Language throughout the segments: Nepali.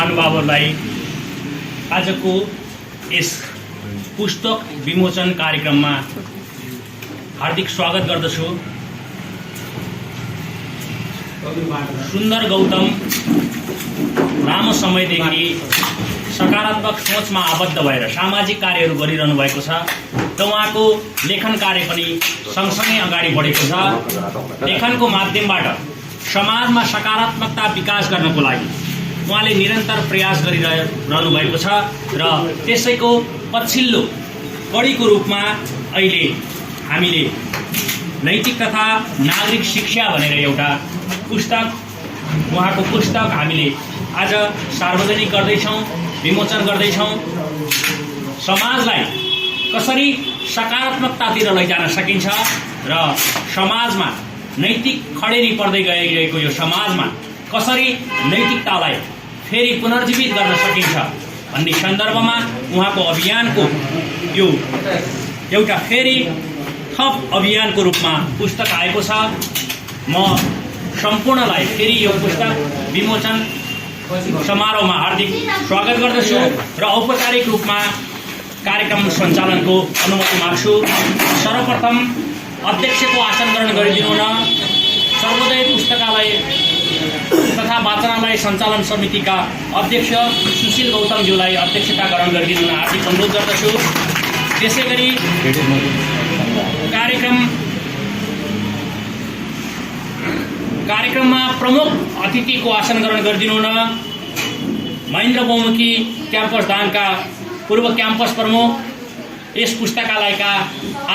महानुभावहरूलाई आजको यस पुस्तक विमोचन कार्यक्रममा हार्दिक स्वागत गर्दछु। सुन्दर गौतम लामो समयदेखि सकारात्मक सोचमा आबद्ध भएर सामाजिक कार्यहरू गरिरहनु भएको छ र उहाँको लेखन कार्य पनि सँगसँगै अगाडि बढेको छ। लेखनको माध्यमबाट समाजमा सकारात्मकता विकास गर्नको लागि उहाँले निरन्तर प्रयास गरिरहनु भएको छ र त्यसैको पछिल्लो कडीको रूपमा अहिले हामीले नैतिक तथा नागरिक शिक्षा भनेर एउटा पुस्तक, उहाँको पुस्तक हामीले आज सार्वजनिक गर्दैछौँ, विमोचन गर्दैछौँ। समाजलाई कसरी सकारात्मकतातिर लैजान सकिन्छ र समाजमा नैतिक खडेरी पर्दै गइरहेको यो समाजमा कसरी नैतिकतालाई फेरि पुनर्जीवित गर्न सकिन्छ भन्ने सन्दर्भमा उहाँको अभियानको यो एउटा फेरि थप अभियानको रूपमा पुस्तक आएको छ। म सम्पूर्णलाई फेरि यो पुस्तक विमोचन समारोहमा हार्दिक स्वागत गर्दछु र औपचारिक रूपमा कार्यक्रम सञ्चालनको अनुमति माग्छु। सर्वप्रथम अध्यक्षको आसन ग्रहण गरिदिनु न। सर्वोदय पुस्तकालय तथा वाचनालय सञ्चालन समितिका अध्यक्ष सुशील गौतमज्यूलाई अध्यक्षता ग्रहण गरिदिनु न हार्दिक अनुरोध गर्दछु। त्यसै गरी कार्यक्रममा प्रमुख अतिथिको आसन ग्रहण गरिदिनु न। महेन्द्र बहुमुखी क्याम्पस दाङका पूर्व क्याम्पस प्रमुख, यस पुस्तकालयका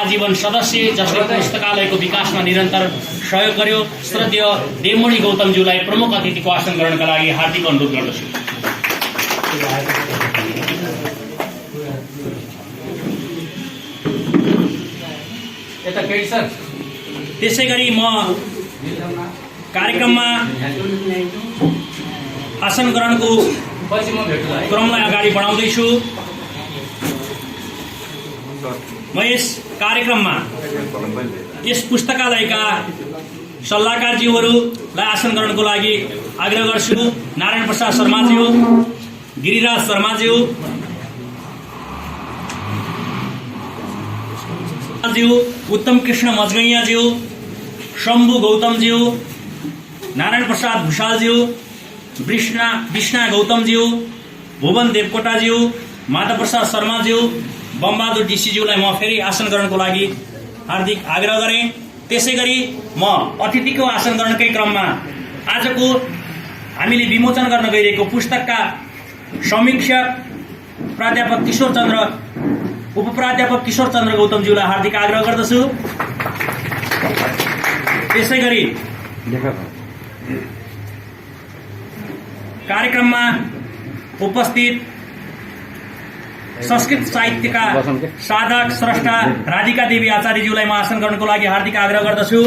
आजीवन सदस्य जसले पुस्तकालयको विकासमा निरन्तर सहयोग गर्यो, श्रद्धेय देवमणि गौतमज्यूलाई प्रमुख अतिथिको आसन ग्रहणका लागि हार्दिक अनुरोध गर्दछु। त्यसै गरी म कार्यक्रममा आसन ग्रहणको क्रमलाई अगाडि बढाउँदैछु। म यस कार्यक्रममा यस पुस्तकालयका सल्लाहकारज्यूहरूलाई आसन ग्रहणको लागि आग्रह गर्छु। नारायण प्रसाद शर्माज्यू, गिरिराज शर्माज्यू, उत्तम कृष्ण मजगैयाज्यू, शम्भु गौतमज्यू, नारायण प्रसाद भूषालज्यू, विष्णा गौतमज्यू, भुवन देवकोटाज्यू, माधव प्रसाद शर्माज्यू, बमबहादुर डीसीज्यूलाई म फेरि आसन ग्रहणको लागि हार्दिक आग्रह गरेँ। त्यसै गरी म अतिथिको आसन ग्रहणकै क्रममा आजको हामीले विमोचन गर्न गइरहेको पुस्तकका समीक्षक प्राध्यापक उपप्राध्यापक किशोर चन्द्र गौतमज्यूलाई हार्दिक आग्रह गर्दछु। त्यसै गरी कार्यक्रममा उपस्थित संस्कृत साहित्यका साधक स्रष्टा राधिका देवी आचार्यज्यूलाई म आसन गर्नको लागि हार्दिक आग्रह गर्दछु।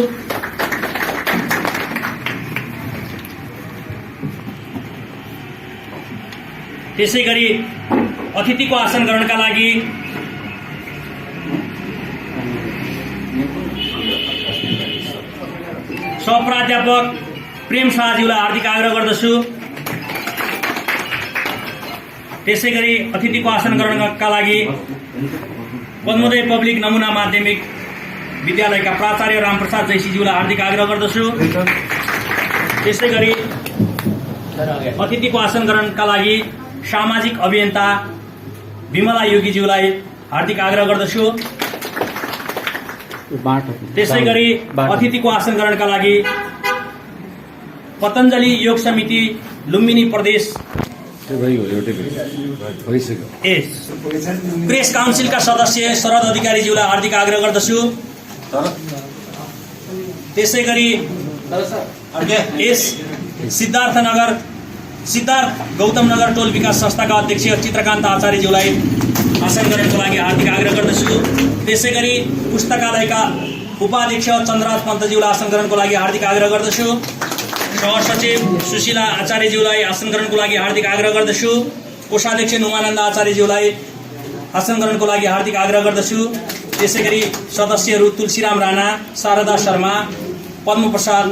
त्यसै गरी अतिथिको आसन ग्रहणका लागि सहप्राध्यापक प्रेम शाहज्यूलाई हार्दिक आग्रह गर्दछु। त्यसै गरी अतिथिको आसन ग्रहणका लागि पद्मोदय पब्लिक नमुना माध्यमिक विद्यालयका प्राचार्य रामप्रसाद जैसीज्यूलाई हार्दिक आग्रह गर्दछु। त्यसै गरी अतिथिको आसन ग्रहणका लागि सामाजिक अभियन्ता विमला योगीज्यूलाई हार्दिक आग्रह गर्दछु। त्यसै गरी अतिथिको आसन ग्रहणका लागि पतञ्जलि योग समिति लुम्बिनी प्रदेश प्रेस काउन्सिलका सदस्य शरद अधिकारीज्यूलाई हार्दिक आग्रह गर्दछु। त्यसै गरी यस सिद्धार्थ गौतम नगर टोल विकास संस्थाका अध्यक्ष चित्रकान्त आचार्यज्यूलाई आसन ग्रहणको लागि हार्दिक आग्रह गर्दछु। त्यसै गरी पुस्तकालयका उपाध्यक्ष चन्द्रराज पन्तज्यूलाई आसन ग्रहणको लागि हार्दिक आग्रह गर्दछु। सहसचिव सुशीला आचार्यज्यूलाई आसन ग्रहणको लागि हार्दिक आग्रह गर्दछु। कोषाध्यक्ष नुमानन्द आचार्यज्यूलाई आसन ग्रहणको लागि हार्दिक आग्रह गर्दछु। त्यसै गरी सदस्यहरू तुलसीराम राणा, शारदा शर्मा, पद्मप्रसाद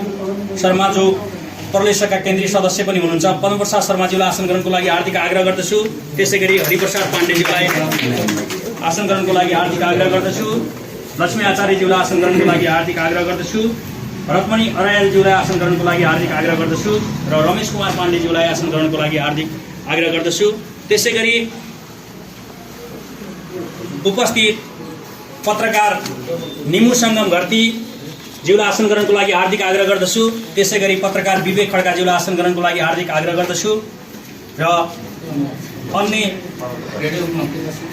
शर्माज्यू प्रलेसका केन्द्रीय सदस्य पनि हुनुहुन्छ पद्मप्रसाद शर्माज्यूलाई आसन ग्रहणको लागि हार्दिक आग्रह गर्दछु। त्यसैगरी हरिप्रसाद पाण्डेज्यूलाई आसन ग्रहणको लागि हार्दिक आग्रह गर्दछु। लक्ष्मी आचार्यज्यूलाई आसन ग्रहणको लागि हार्दिक आग्रह गर्दछु। रत्मणी अर्यालज्यूलाई आसन ग्रहणको लागि हार्दिक आग्रह गर्दछु र रमेश कुमार पाण्डेज्यूलाई आसन ग्रहणको लागि हार्दिक आग्रह गर्दछु। त्यसैगरी उपस्थित पत्रकार निमु सङ्गम घरतीज्यूलाई आसन ग्रहणको लागि हार्दिक आग्रह गर्दछु। त्यसैगरी पत्रकार विवेक खड्काज्यूलाई आसन ग्रहणको लागि हार्दिक आग्रह गर्दछु र अन्य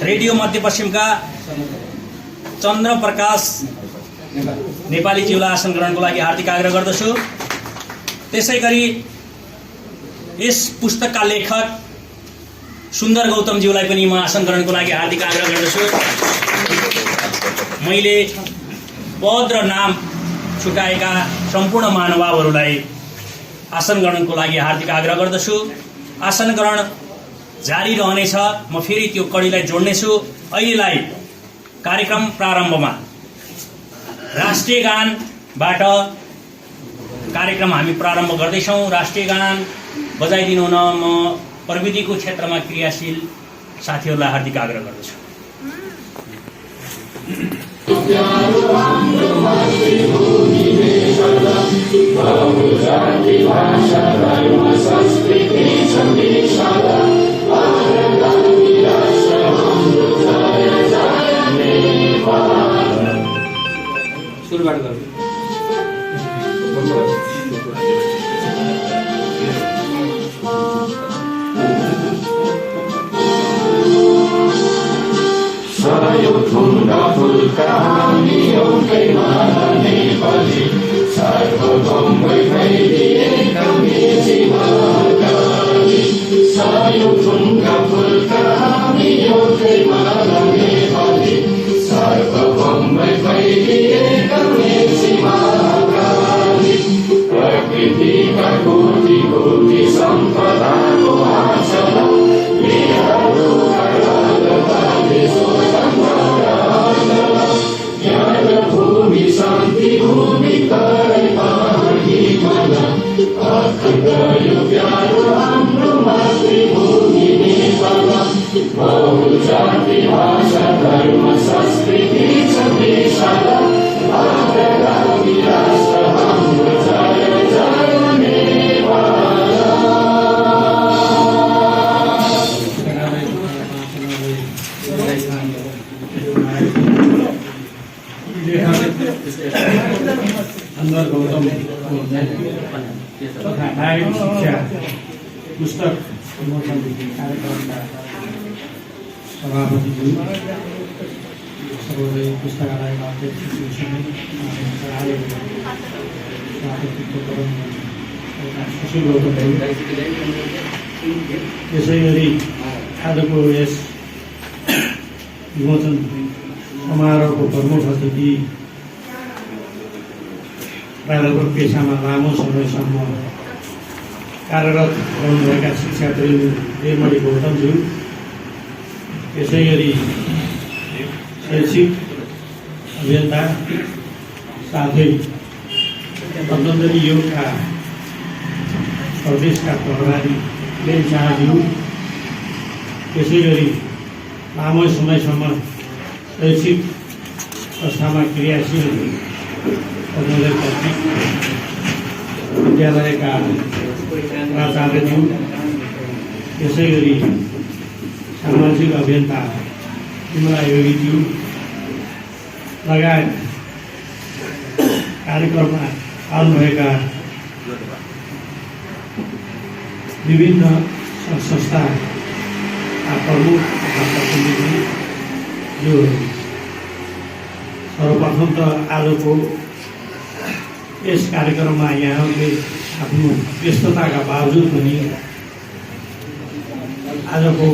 रेडियो मध्यपश्चिमका चन्द्रप्रकाश नेपालीज्यूलाई आसन ग्रहणको लागि हार्दिक आग्रह गर्दछु। त्यसैगरी यस पुस्तकका लेखक सुन्दर गौतमज्यूलाई पनि म आसन ग्रहणको लागि हार्दिक आग्रह गर्दछु। मैले पद र नाम छुटाएका सम्पूर्ण महानुभावहरूलाई आसन ग्रहणको लागि हार्दिक आग्रह गर्दछु। आसन ग्रहण जारी रहनेछ। म फेरि त्यो कडीलाई जोड्नेछु। अहिलेलाई कार्यक्रम प्रारम्भमा राष्ट्रिय गानबाट कार्यक्रम हामी प्रारम्भ गर्दैछौँ। राष्ट्रिय गान बजाइदिनु हुन म प्रविधिको क्षेत्रमा क्रियाशील साथीहरूलाई हार्दिक आग्रह गर्दछु। सुरुवात गरौँ। Sayuthunga fulkami onkai malane pali sarvabhaum vaidhi ekami jivagali Sayuthunga fulkami onkai malane pali sarvabhaum vaidhi ekami jivagali Prakriti ka koti koti sampada ko achala Viharu karalabhadi शांति भूमि करे पाही मना अखंडयो प्यारो हाम्रो मातृभूमि नेपाल बहु जाति भाषा धर्म संस्कृति समेषाला आदरामी राष्ट्र हाम्रो जय जय नेपाल। सुन्दर गौतम तथा नागरिक शिक्षा पुस्तक विमोचन कार्यक्रमका सभापतिज्यू सर्वोदय पुस्तकालयका अध्यक्षज्यूसँगै सुशील गौतम त्यसै गरी आजको यस विमोचन समारोहको प्रमुख अतिथि प्राध्यापक पेसामा लामो समयसम्म कार्यरत रहनुभएका शिक्षाप्रेमी निर्मली गौतमज्यू, त्यसै गरी शैक्षिक अभियन्ता साथै पतञ्जलि योगका प्रदेशका प्रभारी प्रेम शाहज्यू, त्यसै गरी लामो समयसम्म शैक्षिक संस्थामा क्रियाशील विद्यालयका प्राचार्यज्यू, त्यसै गरी सामाजिक अभियन्ता विमला योगीज्यू लगायत कार्यक्रममा आउनुभएका विभिन्न संस्थाका प्रमुख प्रतिनिधि, सर्वप्रथम त आजको यस कार्यक्रममा यहाँहरूले आफ्नो व्यस्तताका बावजुद पनि आजको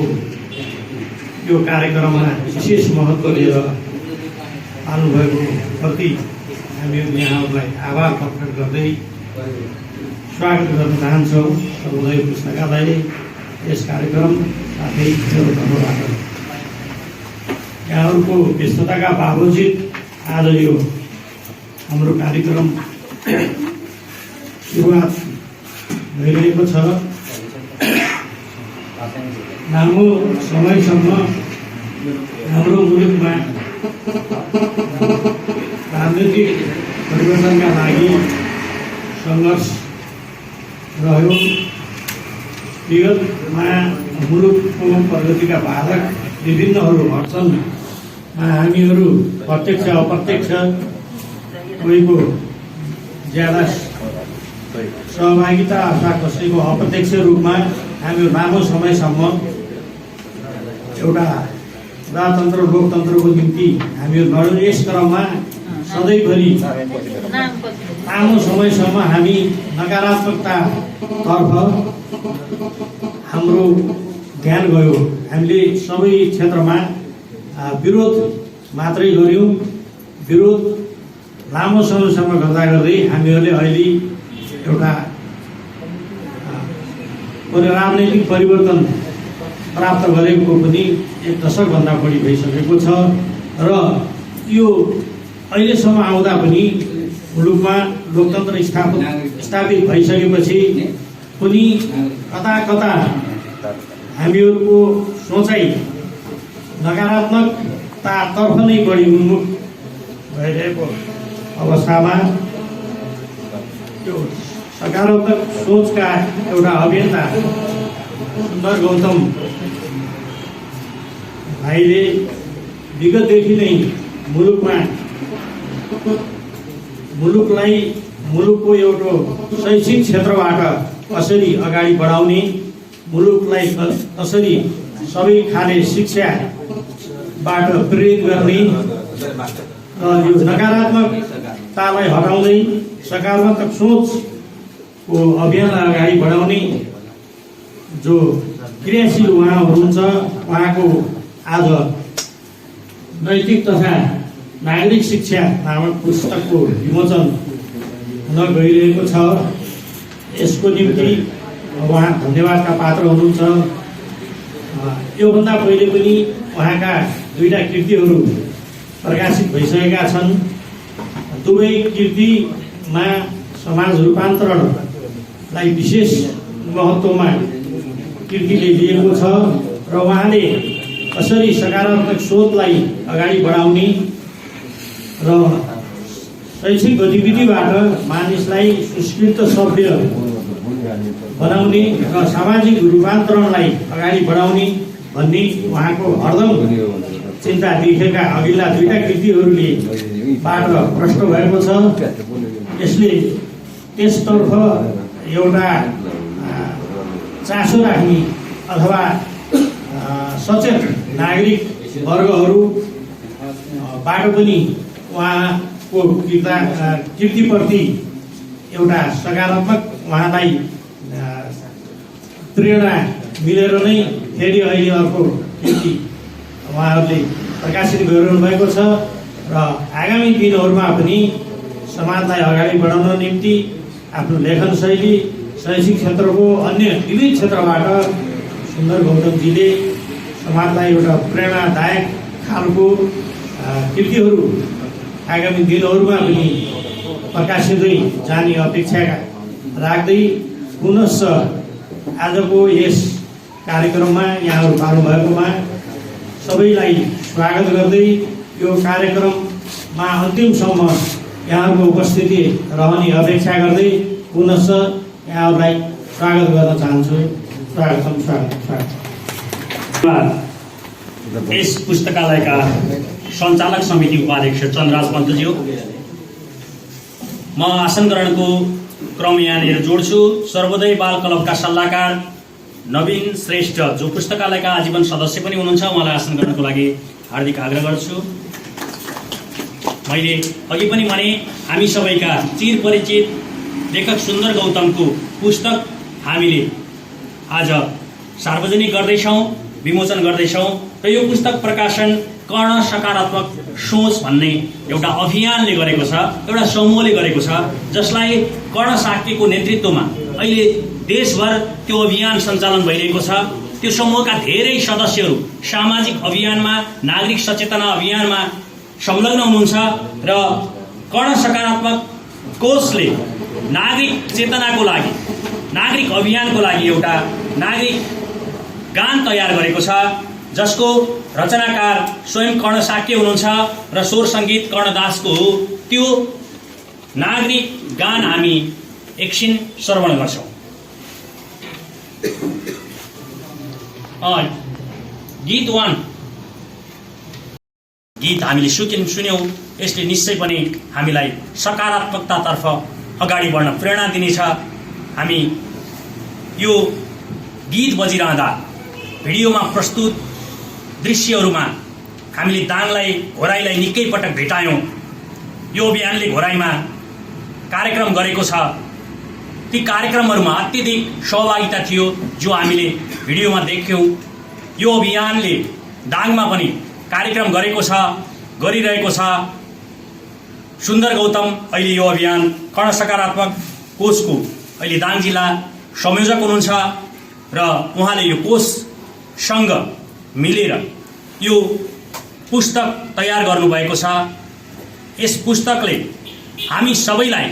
यो कार्यक्रममा विशेष महत्त्व दिएर आउनुभएको प्रति हामी यहाँहरूलाई आभार प्रकट गर्दै स्वागत गर्न चाहन्छौँ। सर्वोदय पुस्तकालय यस कार्यक्रम साथै मेरो तर्फबाट यहाँहरूको व्यस्तताका बावजुद आज यो हाम्रो कार्यक्रम सुरुवात भइरहेको छ। लामो समयसम्म हाम्रो मुलुकमा राजनीतिक परिवर्तनका लागि सङ्घर्ष रह्यो। विगतमा मुलुकको प्रगतिका बाधक विभिन्नहरू हट्छन्, हामीहरू प्रत्यक्ष अप्रत्यक्ष कोहीको ज्यादा सहभागिता अथवा कसैको अप्रत्यक्ष रूपमा हामी लामो समयसम्म एउटा प्रजातन्त्र लोकतन्त्रको निम्ति हामीहरू लड्यौँ। यस क्रममा सधैँभरि लामो समयसम्म हामी नकारात्मकतातर्फ हाम्रो ध्यान गयो। हामीले सबै क्षेत्रमा विरोध मात्रै गऱ्यौँ। विरोध लामो समयसम्म गर्दा गर्दै हामीहरूले अहिले एउटा राजनैतिक परिवर्तन प्राप्त गरेको पनि 1 दशकभन्दा बढी भइसकेको छ र यो अहिलेसम्म आउँदा पनि मुलुकमा लोकतन्त्र स्थापित भइसकेपछि पनि कता कता हामीहरूको सोचाइ नकारात्मकतातर्फ नै बढी उन्मुख भइरहेको अवस्थामा त्यो सकारात्मक सोचका एउटा अभियन्ता सुन्दर गौतम भाइले विगतदेखि नै मुलुकको एउटा शैक्षिक क्षेत्रबाट कसरी अगाडि बढाउने, मुलुकलाई कसरी सबै खाले शिक्षाबाट प्रेरित गर्ने र यो नकारात्मकतालाई हटाउँदै सकारात्मक सोचको अभियानलाई अगाडि बढाउने जो क्रियाशील उहाँ हुनुहुन्छ, उहाँको आज नैतिक तथा नागरिक शिक्षा नामक पुस्तकको विमोचन हुन गइरहेको छ। यसको निम्ति उहाँ धन्यवादका पात्र हुनुहुन्छ। योभन्दा पहिले पनि उहाँका 2टा कृतिहरू प्रकाशित भइसकेका छन्। दुवै कृतिमा समाज रूपान्तरणलाई विशेष महत्त्वमा कृतिले लिएको छ र उहाँले कसरी सकारात्मक सोचलाई अगाडि बढाउने र शैक्षिक गतिविधिबाट मानिसलाई सुस्कृत सभ्य बनाउने र सामाजिक रूपान्तरणलाई अगाडि बढाउने भन्ने उहाँको हरदम चिन्ता देखेका अघिल्ला 2टा कृतिहरूले बाट प्रष्ट भएको छ। यसले त्यसतर्फ एउटा चासो राख्ने अथवा सचेत नागरिक वर्गहरूबाट पनि उहाँको कृतिप्रति एउटा सकारात्मक उहाँलाई प्रेरणा मिलेर नै फेरि अहिले अर्को कृति उहाँहरूले प्रकाशित गरिरहनु भएको छ र आगामी दिनहरूमा पनि समाजलाई अगाडि बढाउन निम्ति आफ्नो लेखन शैली शैक्षिक क्षेत्रको अन्य विविध क्षेत्रबाट सुन्दर गौतमजीले समाजलाई एउटा प्रेरणादायक खालको कृतिहरू आगामी दिनहरूमा पनि प्रकाशिँदै जाने अपेक्षा राख्दै पुनश्च आजको यस कार्यक्रममा यहाँहरू पाल्नुभएकोमा सबैलाई स्वागत गर्दै यो कार्यक्रममा अन्तिमसम्म यहाँहरूको उपस्थिति रहने अपेक्षा गर्दै पुनश्च यहाँहरूलाई स्वागत गर्न चाहन्छु। स्वागतम स्वागत। यस पुस्तकालयका सञ्चालक समिति उपाध्यक्ष चन्द्रराज पन्तज्यू, म आसन ग्रहणको क्रम यहाँनिर जोड्छु। सर्वोदय बाल क्लबका सल्लाहकार नवीन श्रेष्ठ जो पुस्तकालयका आजीवन सदस्य पनि हुनुहुन्छ, उहाँलाई आसन ग्रहणको लागि हार्दिक आग्रह गर्छु। मैले अघि पनि भने हामी सबैका चिरपरिचित लेखक सुन्दर गौतमको पुस्तक हामीले आज सार्वजनिक गर्दैछौँ, विमोचन गर्दैछौँ र यो पुस्तक प्रकाशन कर्ण सकारात्मक सोच भन्ने एउटा अभियानले गरेको छ, एउटा समूहले गरेको छ, जसलाई कर्ण साक्यको नेतृत्वमा अहिले देशभर त्यो अभियान सञ्चालन भइरहेको छ। त्यो समूहका धेरै सदस्यहरू सामाजिक अभियानमा, नागरिक सचेतना अभियानमा संलग्न हुनुहुन्छ र कर्ण सकारात्मक कोषले नागरिक चेतनाको लागि, नागरिक अभियानको लागि एउटा नागरिक गान तयार गरेको छ, जसको रचनाकार स्वयं कर्ण साक्य हुनुहुन्छ र स्वर सङ्गीत कर्णदासको हो। त्यो नागरिक गान हामी एकछिन श्रवण गर्छौँ। गीत 1 गीत हामीले सुन्यौँ। यसले निश्चय पनि हामीलाई सकारात्मकतातर्फ अगाडि बढ्न प्रेरणा दिनेछ। हामी यो गीत बजिरहँदा भिडियोमा प्रस्तुत दृश्यहरूमा हामीले दाङलाई घोराईलाई निकै पटक भेटायौँ। यो अभियानले घोराईमा कार्यक्रम गरेको छ। ती कार्यक्रमहरूमा अत्यधिक सहभागिता थियो जो हामीले भिडियोमा देख्यौँ। यो अभियानले दाङमा पनि कार्यक्रम गरेको छ, गरिरहेको छ। सुन्दर गौतम अहिले यो अभियान कर्ण सकारात्मक कोषको अहिले दाङ जिल्ला संयोजक हुनुहुन्छ र उहाँले यो कोषसँग मिलेर यो पुस्तक तयार गर्नुभएको छ। यस पुस्तकले हामी सबैलाई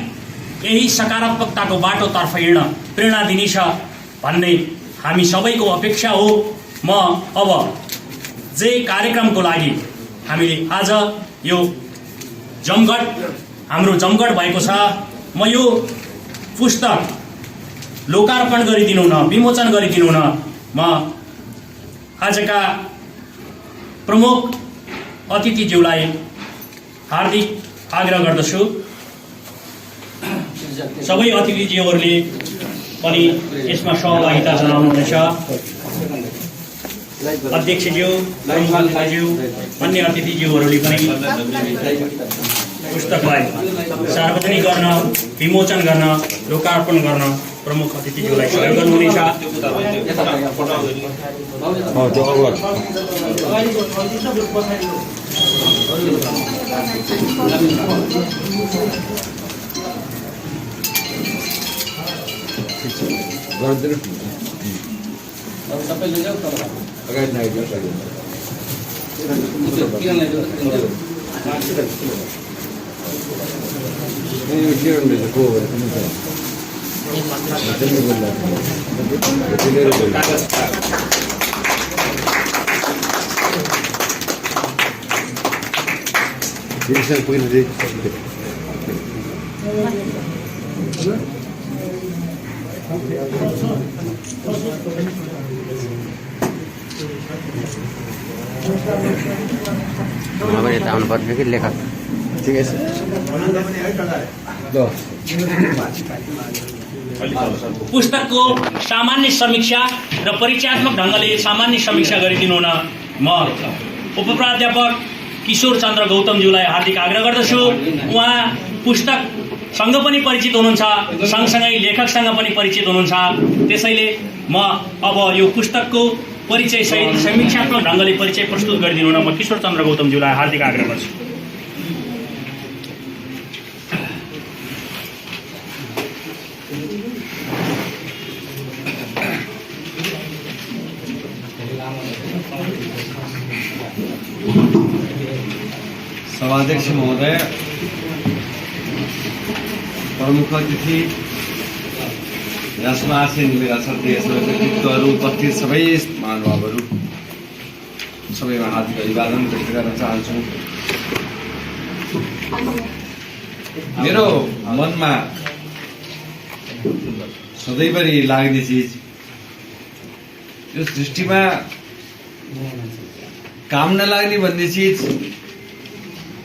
यही सकारात्मकताको बाटोतर्फ हिँड्न प्रेरणा दिनेछ भन्ने हामी सबैको अपेक्षा हो। म अब जे कार्यक्रमको लागि हामीले आज यो हाम्रो जमघट भएको छ, म यो पुस्तक लोकार्पण गरिदिनु न, विमोचन गरिदिनु न, म आजका प्रमुख अतिथिज्यूलाई हार्दिक आग्रह गर्दछु। सबै अतिथिज्यूहरूले पनि यसमा सहभागिता जनाउनुहुनेछ। अध्यक्षज्यू, प्रमुखज्यू, अन्य अतिथिज्यूहरूले पनि पुस्तकलाई सार्वजनिक गर्न, विमोचन गर्न, लोकार्पण गर्न प्रमुख अतिथिज्यूलाई सहयोग गर्नुहुनेछ। यता आउनुपर्छ कि लेखक ठिकै छ। पुस्तकको सामान्य समीक्षा र परिचयात्मक ढङ्गले सामान्य समीक्षा गरिदिनु हुन म उपप्राध्यापक किशोर चन्द्र गौतमज्यूलाई हार्दिक आग्रह गर्दछु। उहाँ पुस्तकसँग पनि परिचित हुनुहुन्छ, सँगसँगै लेखकसँग पनि परिचित हुनुहुन्छ। त्यसैले म अब यो पुस्तकको परिचय सहित समीक्षात्मक ढङ्गले परिचय प्रस्तुत गरिदिनु हुन म किशोर चन्द्र गौतमज्यूलाई हार्दिक आग्रह गर्छु। सभाध्यक्ष महोदय, प्रमुख अतिथि, यसमा आसीन मेरा साथी व्यक्तित्वहरू, उपस्थित सबै महानुभावहरू, सबैमा हार्दिक अभिवादन व्यक्त गर्न चाहन्छु। मेरो मनमा सधैँभरि लाग्ने चिज, यो सृष्टिमा काम नलाग्ने भन्ने चिज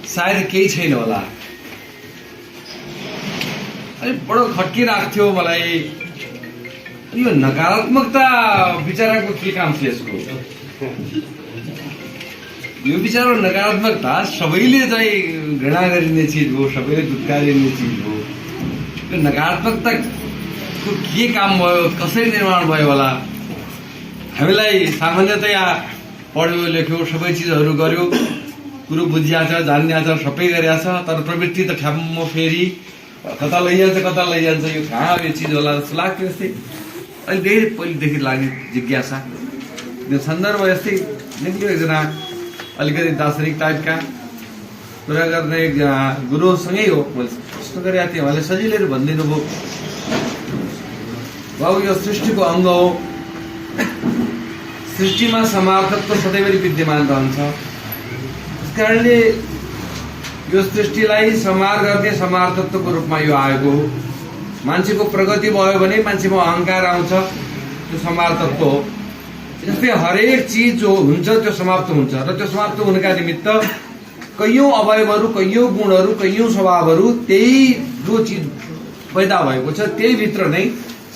सायद केही छैन होला। अलिक बडो खट्किरहेको थियो मलाई, यो नकारात्मकता बिचराको के काम थियो यसको? यो बिचरा नकारात्मकता सबैले चाहिँ घृणा गरिने चिज हो, सबैले दुत्कारिने चिज हो। यो नकारात्मकताको के काम भयो, कसरी निर्माण भयो होला? हामीलाई सामान्यतया पढ्यो लेख्यो सबै चिजहरू गर्यो, कुरो बुझिया छ, जानिया छ, सबै गरिया छ, तर प्रवृत्ति त ठ्याम्म फेरि कता लैजान्छ कता लैजान्छ। यो कहाँ यो चिज होला जस्तो लाग्थ्यो। यस्तै अहिले धेरै पहिलेदेखि लाग्ने जिज्ञासा, यो सन्दर्भ यस्तै निक्ल्यो। एकजना अलिकति दार्शनिक टाइपका कुरा गर्ने एकजना गुरुसँगै हो, मैले प्रश्न गरेका थिएँ, उहाँले सजिलै भनिदिनु भयो। बाबु यो सृष्टिको अंग हो। सृष्टिमा समार्थत्व सदैवै विद्यमान रहन्छ। त्यस कारणले यो सृष्टिलाई समार गर्ने समार्थत्वको रूपमा यो आएको हो। मान्छेको प्रगति भयो भने मान्छेमा अहंकार आउँछ, त्यो समार्थत्व हो। जस्तै हरेक चीज जो हुन्छ त्यो समाप्त हुन्छ र त्यो समाप्त हुनका निमित्त कैयौं अवयवहरू, कैयौं गुणहरू, कैयौं स्वभावहरू त्यही जो चीज पैदा भएको छ त्यही भित्र नै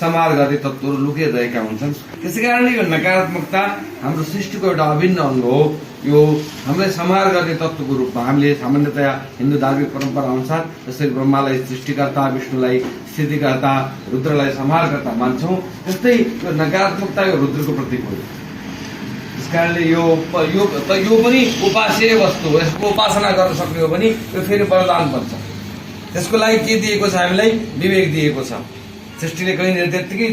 समार गर्ने तत्त्वहरू लुकिरहेका हुन्छन्। त्यसैकारणले यो नकारात्मकता हाम्रो सृष्टिको एउटा अभिन्न अंग हो। यो हामीलाई समार गर्ने तत्त्वको रूपमा हामीले सामान्यतया हिन्दू धार्मिक परम्परा अनुसार जसरी ब्रह्मालाई सृष्टिकर्ता, विष्णुलाई स्थितिकर्ता, रुद्रलाई संहारकर्ता मान्छौं, त्यस्तै यो नकारात्मकता यो रुद्रको प्रतीक हो। त्यसकारणले यो पनि उपास्य वस्तु हो। यसको उपासना गर्न सक्ने हो भने यो फेरि वरदान बन्छ। त्यसको लागि के दिएको छ? हामीलाई विवेक दिएको छ। सृष्टिले कहीँ त्यत्तिकै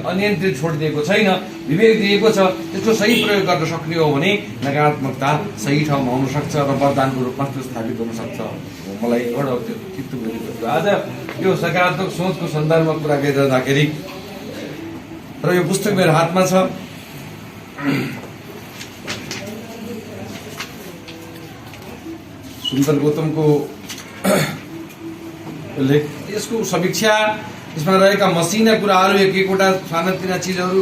अनियन्त्रित छोडिदिएको छैन, विवेक दिएको छ। त्यसको सही प्रयोग गर्न सक्ने हो भने नकारात्मकता सही ठाउँमा आउन सक्छ र वरदानको रूपमा त्यो स्थापित हुन सक्छ। मलाई एउटा चित्त बुझेको आज यो सकारात्मक सोचको सन्दर्भमा कुरा गरिरहँदाखेरि र यो पुस्तक मेरो हातमा छ। सुन्दर गौतमको लेख, यसको समीक्षा, यसमा रहेका मसिना कुराहरू, एक एकवटा सानातिना चिजहरू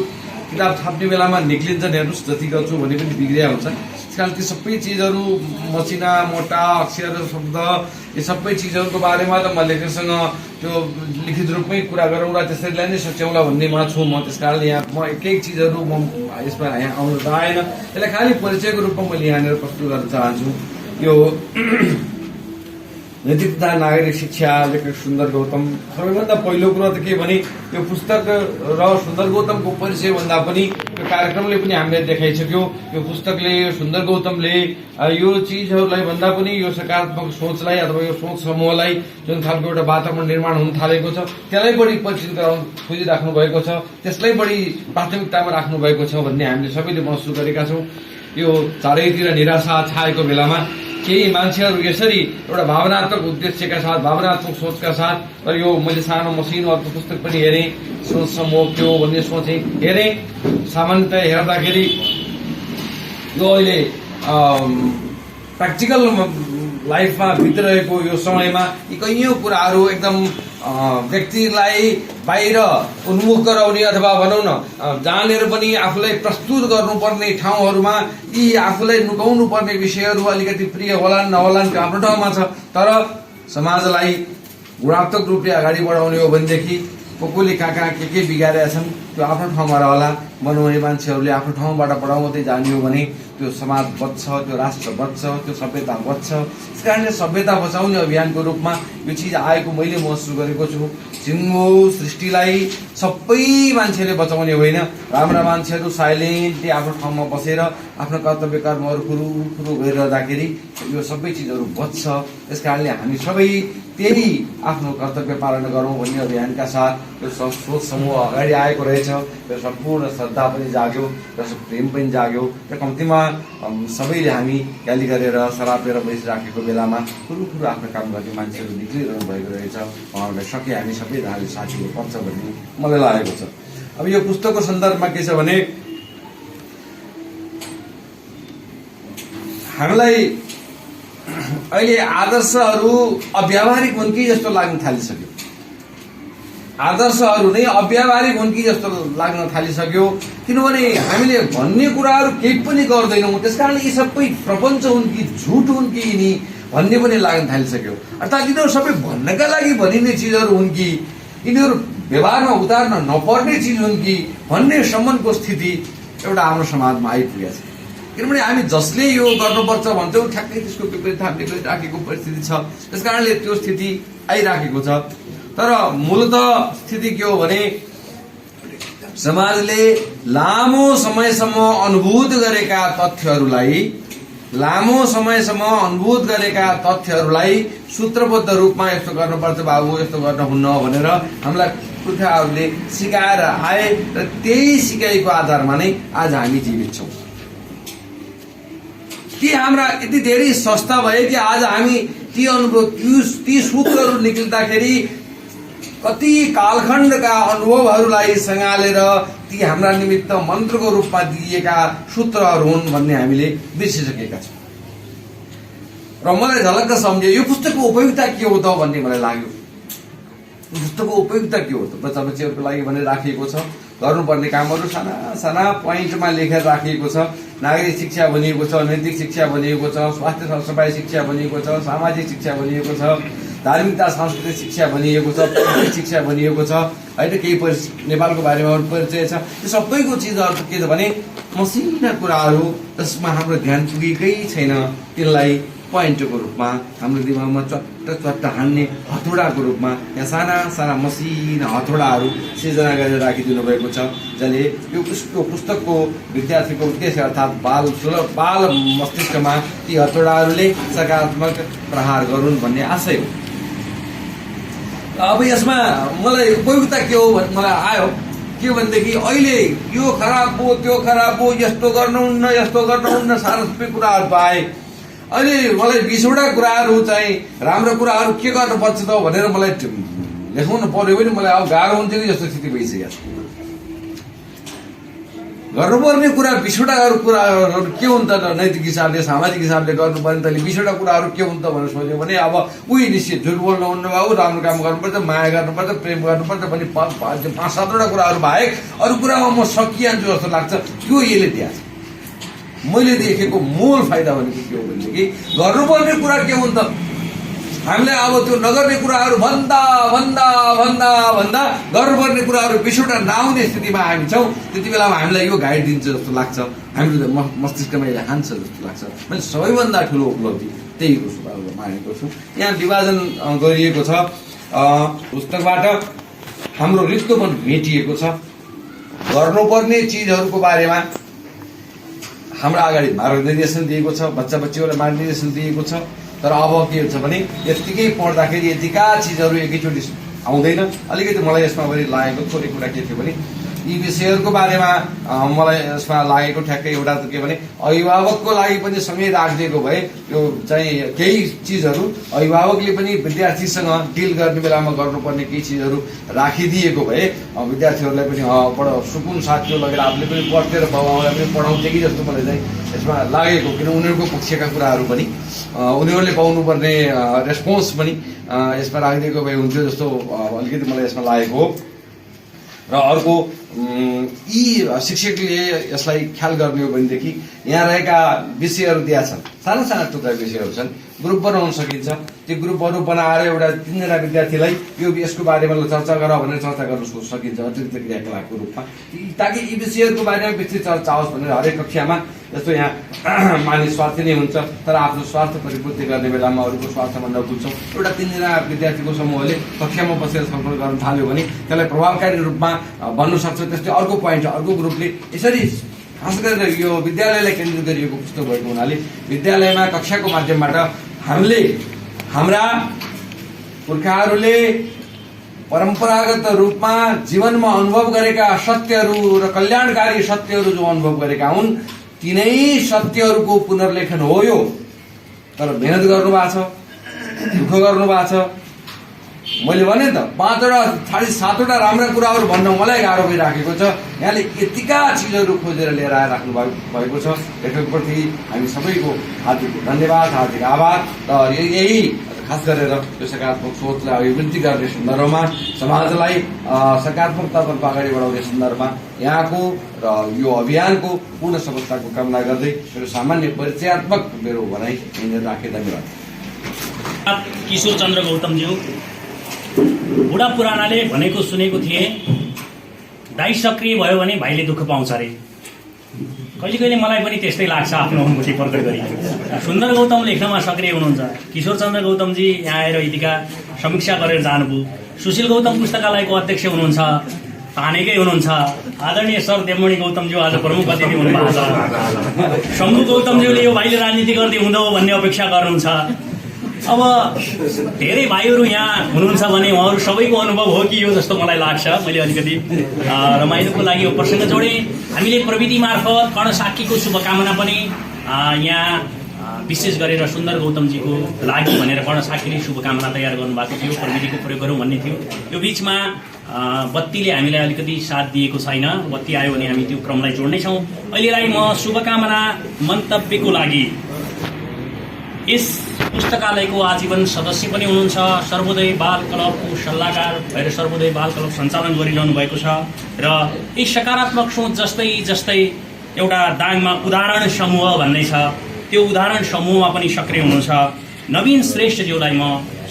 किताब छाप्ने बेलामा निक्लिन्छन्। हेर्नुहोस्, जति गर्छु भने पनि बिग्रिया हुन्छ। त्यसकारण ती सबै चिजहरू, मसिना, मोटा अक्षर, शब्द, यी सबै चिजहरूको बारेमा त म लेखकसँग त्यो लिखित रूपमै कुरा गरौँ र त्यसरीलाई नै सच्याउँला भन्नेमा छु म। त्यसकारणले यहाँ म एक एक चिजहरू म यसमा यहाँ आउनु त आएन। यसलाई खालि परिचयको रूपमा मैले यहाँनिर प्रस्तुत गर्न चाहन्छु। यो नैतिकता, नागरिक शिक्षा, लेखक सुन्दर गौतम। सबैभन्दा पहिलो कुरो त के भने यो पुस्तक र सुन्दर गौतमको परिचय भन्दा पनि यो कार्यक्रमले पनि हामीले देखाइसक्यो। यो पुस्तकले, सुन्दर गौतमले यो चिजहरूलाई भन्दा पनि यो सकारात्मक सोचलाई अथवा यो सोच समूहलाई जुन खालको एउटा वातावरण निर्माण हुन थालेको छ त्यसलाई बढी परिचित गराउन खोजिराख्नु भएको छ, त्यसलाई बढी प्राथमिकतामा राख्नु भएको छ भन्ने हामीले सबैले महसुस गरेका छौँ। यो चारैतिर निराशा छाएको बेलामा केही मान्छेहरू यसरी एउटा भावनात्मक उद्देश्यका साथ, भावनात्मक सोचका साथ, र यो मैले सानो मसिनो अर्को पुस्तक पनि हेरेँ, सोच समूह के हो भन्ने सोचेँ, हेरेँ। सामान्यतया हेर्दाखेरि यो अहिले प्र्याक्टिकल लाइफमा बितिरहेको यो समयमा यी कैयौं कुराहरू एकदम व्यक्तिलाई बाहिर उन्मुख गराउने अथवा भनौँ न जहाँनिर पनि आफूलाई प्रस्तुत गर्नुपर्ने ठाउँहरूमा यी आफूलाई नुकाउनु पर्ने विषयहरू अलिकति प्रिय होलान् नहोलान् त्यो आफ्नो ठाउँमा छ। तर समाजलाई गुणात्मक रूपले अगाडि बढाउने हो भनेदेखि कसले कहाँ के बिगारेका छन् त्यो आफ्नो ठाउँमा रहला। बनाउने मान्छेहरूले आफ्नो ठाउँबाट बढाउँदै जाने हो भने त्यो समाज बच्छ, त्यो राष्ट्र बच्छ, त्यो सभ्यता बच्छ। त्यस कारणले सभ्यता बचाउने अभियानको रूपमा यो चिज आएको मैले महसुस गरेको छु। सिङ्गो सृष्टिलाई सबै मान्छेले बचाउने होइन, राम्रा मान्छेहरू साइलेन्टली आफ्नो ठाउँमा बसेर आफ्नो कर्तव्य कर्महरू फुरु गरिरहँदाखेरि यो सबै चिजहरू बच्छ। त्यस कारणले हामी सबै त्यही आफ्नो कर्तव्य पालना गरौँ भन्ने अभियानका साथ यो सोच समूह अगाडि आएको रहेछ। र सम्पूर्ण श्रद्धा पनि जाग्यो र प्रेम पनि जाग्यो र कम्तीमा सबैले हामी गाली गरेर सरापेर बसिराखेको बेलामा ठुलो आफ्नो काम गर्ने मान्छेहरू निक्लिरहनु भएको रहेछ। उहाँहरूलाई सके हामी सबैजनाले साथीले पर्छ भन्ने मलाई लागेको छ। अब यो पुस्तकको सन्दर्भमा के छ भने हामीलाई अहिले आदर्शहरू अव्यावहारिक हुन् कि जस्तो लाग्न थालिसक्यो। आदर्शहरू नै अव्यावहारिक हुन् कि जस्तो लाग्न थालिसक्यो। किनभने हामीले भन्ने कुराहरू केही पनि गर्दैनौँ। त्यसकारण यी सबै प्रपञ्च हुन् कि झुट हुन् कि यिनी भन्ने पनि लाग्न थालिसक्यो। अर्थात् यिनीहरू सबै भन्नका लागि भनिने चिजहरू हुन् कि यिनीहरू व्यवहारमा उतार्न नपर्ने चिज हुन् कि भन्ने सम्मको स्थिति एउटा हाम्रो समाजमा आइपुगेको छ। किनभने हामी जसले यो गर्नुपर्छ भन्छौँ ठ्याक्कै त्यसको विपरीत हामीले गरिराखेको परिस्थिति छ। त्यसकारणले त्यो स्थिति आइराखेको छ। तर मूलत स्थिति के हो भने समाजले लामो समयसम्म अनुभूत गरेका तथ्यहरूलाई सूत्रबद्ध रूपमा यस्तो गर्नुपर्छ बाबु, यस्तो गर्न हुन्न भनेर हामीलाई पुर्खाहरूले सिकाएर आए र त्यही सिकाइको आधारमा नै आज हामी जीवित छौँ। ती हाम्रा यति धेरै संस्था भए कि आज हामी ती सूत्रहरू निक्लिँदाखेरि कति कालखण्डका अनुभवहरूलाई सँगालेर ती हाम्रा निमित्त मन्त्रको रूपमा दिइएका सूत्रहरू हुन् भन्ने हामीले बिर्सिसकेका छौँ। र मलाई झलक्क सम्झ्यो यो पुस्तकको उपयोगिता के हो त भन्ने मलाई लाग्यो। पुस्तकको उपयोगिता के हो त? बच्चा बच्चीहरूको लागि भनेर राखिएको छ। गर्नुपर्ने कामहरू साना साना पोइन्टमा लेखेर राखिएको छ। नागरिक शिक्षा भनिएको छ, नैतिक शिक्षा भनिएको छ, स्वास्थ्य सरसफाइ शिक्षा भनिएको छ, सामाजिक शिक्षा भनिएको छ, धार्मिकता सांस्कृतिक शिक्षा भनिएको छ, politic शिक्षा भनिएको छ होइन। केही नेपालको बारेमा परिचय छ। यो सबैको चिजहरू के छ भने मसिना कुराहरू जसमा हाम्रो ध्यान पुगेकै छैन, त्यसलाई पोइन्टको रूपमा हाम्रो दिमागमा चट्ट हान्ने हथौडाको रूपमा यहाँ साना साना मसिना हथौडाहरू सिर्जना गरेर राखिदिनु भएको छ, जसले यो पुस्तकको विद्यार्थीको उद्देश्य अर्थात् बाल मस्तिष्कमा ती हथौडाहरूले सकारात्मक प्रहार गरून् भन्ने आशय हो। अब यसमा मलाई उपयोगिता के हो मलाई आयो के भनेदेखि अहिले यो खराब हो, त्यो खराब हो, यस्तो गर्नुहुन्न, यस्तो गर्नुहुन्न, सारा सबै कुराहरू पाए। अहिले मलाई 20वटा कुराहरू चाहिँ राम्रो कुराहरू के गर्नुपर्छ त भनेर मलाई लेखाउनु पर्यो भने मलाई अब गाह्रो हुन्छ कि जस्तो स्थिति भइसकेको छ। गर्नुपर्ने कुरा 20वटा कुराहरू के हुन् त? नैतिक हिसाबले सामाजिक हिसाबले गर्नुपर्ने तैँले 20वटा कुराहरू के हुन् त भनेर सोच्यो भने अब उही निश्चित झुट बोल्नुहुन्न बाबु, राम्रो काम गर्नुपर्छ, माया गर्नुपर्छ, प्रेम गर्नुपर्छ भन्ने 5-7वटा कुराहरू बाहेक अरू कुरामा म सकिहाल्छु जस्तो लाग्छ। त्यो यसले दिएको छ। मैले देखेको मूल फाइदा भनेको के हो भनेदेखि गर्नुपर्ने कुरा के हुन् त? हामीलाई अब त्यो नगर्ने कुराहरू भन्दा भन्दा भन्दा भन्दा गर्नुपर्ने कुराहरू 20वटा नआउने स्थितिमा हामी छौँ। त्यति बेलामा हामीलाई यो गाइड दिन्छ जस्तो लाग्छ, हामीले मस्तिष्कमा यसले हान्छ जस्तो लाग्छ। मैले सबैभन्दा ठुलो उपलब्धि त्यहीको मानेको छु। यहाँ विभाजन गरिएको छ पुस्तकबाट, हाम्रो रिक्तपन मेटिएको छ। गर्नुपर्ने चिजहरूको बारेमा हाम्रो अगाडि मार्गदर्शन दिएको छ, बच्चा बच्चीहरूलाई मार्गदर्शन दिएको छ। तर अब के हुन्छ भने यत्तिकै पढ्दाखेरि यतिका चिजहरू एकैचोटि आउँदैन। अलिकति मलाई यसमा पनि लागेको थोरै कुरा के थियो भने यी विषयहरूको बारेमा मलाई यसमा लागेको ठ्याक्कै एउटा त के भने अभिभावकको लागि पनि सँगै राखिदिएको भए यो चाहिँ केही चिजहरू अभिभावकले पनि विद्यार्थीसँग डिल गर्ने बेलामा गर्नुपर्ने केही चिजहरू राखिदिएको भए विद्यार्थीहरूलाई पनि बडो सुकुन साथ थियो लगेर आफूले पनि पढ्थे र बाबुआमालाई पनि पढाउँथे कि जस्तो मलाई चाहिँ यसमा लागेको। किन उनीहरूको पक्षका कुराहरू पनि उनीहरूले पाउनुपर्ने रेस्पोन्स पनि यसमा राखिदिएको भए हुन्थ्यो जस्तो अलिकति मलाई यसमा लागेको हो। र अर्को यी शिक्षकले यसलाई ख्याल गर्ने हो भनेदेखि यहाँ रहेका विषयहरू दिएका छन्, साना साना टुक्रा विषयहरू छन्, ग्रुप बनाउन सकिन्छ। त्यो ग्रुपहरू बनाएर एउटा 3जना विद्यार्थीलाई यो यसको बारेमा चर्चा गर भनेर चर्चा गर्न सकिन्छ अतिरिक्त क्रियाकलापको रूपमा, ताकि यी विषयहरूको बारेमा विस्तृत चर्चा होस् भनेर हरेक कक्षामा। जस्तो यहाँ मानिस स्वार्थी नै हुन्छ तर आफ्नो स्वार्थ परिपूर्ति गर्ने बेलामा अरूको स्वार्थमा नपुग्छौँ। एउटा 3जना विद्यार्थीको समूहले कक्षामा बसेर छलफल गर्न थाल्यो भने त्यसलाई प्रभावकारी रूपमा बन्न सक्छ। त्यस्तै अर्को पोइन्ट अर्को ग्रुपले यसरी खास गरेर यो विद्यालयलाई केन्द्रित गरिएको पुस्तक भएको हुनाले विद्यालयमा कक्षाको माध्यमबाट हामीले हाम्रा पुर्खाहरूले परम्परागत रूपमा जीवनमा अनुभव गरेका सत्यहरू र कल्याणकारी सत्यहरू जो अनुभव गरेका हुन् तिनै सत्यहरूको पुनर्लेखन हो यो। तर मेहनत गर्नुभएको छ, दुःख गर्नुभएको छ। मैले भने त 5वटा 7वटा राम्रा कुराहरू भन्न मलाई गाह्रो भइराखेको छ। यहाँले यतिका चिजहरू खोजेर लिएर आइराख्नु भएको छ। लेखकप्रति हामी सबैको हार्दिक धन्यवाद, हार्दिक आभार। र यही खास गरेर यो सकारात्मक सोचलाई अभिवृद्धि गर्ने सन्दर्भमा समाजलाई सकारात्मकतातर्फ अगाडि बढाउने सन्दर्भमा यहाँको र यो अभियानको पूर्ण सफलताको कामना गर्दै मेरो सामान्य परिचयात्मक मेरो भनाइ यहीँनिर राखेँ। धन्यवाद। किशोर चन्द्र गौतमज्यू बुढा पुरानाले भनेको सुनेको थिए, दाइ सक्रिय भयो भने भाइले दुःख पाउँछ अरे। कहिले कहिले मलाई पनि त्यस्तै लाग्छ आफ्नो अनुभूति प्रकट गरी। सुन्दर गौतम लेख्नमा सक्रिय हुनुहुन्छ, किशोर चन्द्र गौतमजी यहाँ आएर यतिका समीक्षा गरेर जानुभयो। सुशील गौतम पुस्तकालयको अध्यक्ष हुनुहुन्छ, तानेकै हुनुहुन्छ। आदरणीय सर देवमणि गौतमज्यू आज प्रमुख अतिथि हुनुभएको छ। शम्भु गौतमज्यूले यो भाइले राजनीति गर्दै हुँदो भन्ने अपेक्षा गर्नुहुन्छ। अब धेरै भाइहरू यहाँ हुनुहुन्छ भने उहाँहरू सबैको अनुभव हो कि यो जस्तो मलाई लाग्छ। मैले अलिकति रमाइलोको लागि यो प्रसङ्ग जोडेँ। हामीले प्रविधि मार्फत कर्णसाक्षीको शुभकामना पनि यहाँ विशेष गरेर सुन्दर गौतमजीको लागि भनेर कर्ण साखीले शुभकामना तयार गर्नुभएको थियो, प्रविधिको प्रयोग गरौँ भन्ने थियो। यो बिचमा बत्तीले हामीलाई अलिकति साथ दिएको छैन। बत्ती आयो भने हामी त्यो क्रमलाई जोड्नेछौँ। अहिलेलाई म शुभकामना मन्तव्यको लागि यस पुस्तकालयको आजीवन सदस्य पनि हुनुहुन्छ, सर्वोदय बाल क्लबको सल्लाहकार भएर सर्वोदय बाल क्लब सञ्चालन गरिरहनु भएको छ र यी सकारात्मक सोच जस्तै जस्तै एउटा दाङमा उदाहरण समूह भन्ने छ, त्यो उदाहरण समूहमा पनि सक्रिय हुनुहुन्छ नवीन श्रेष्ठज्यूलाई म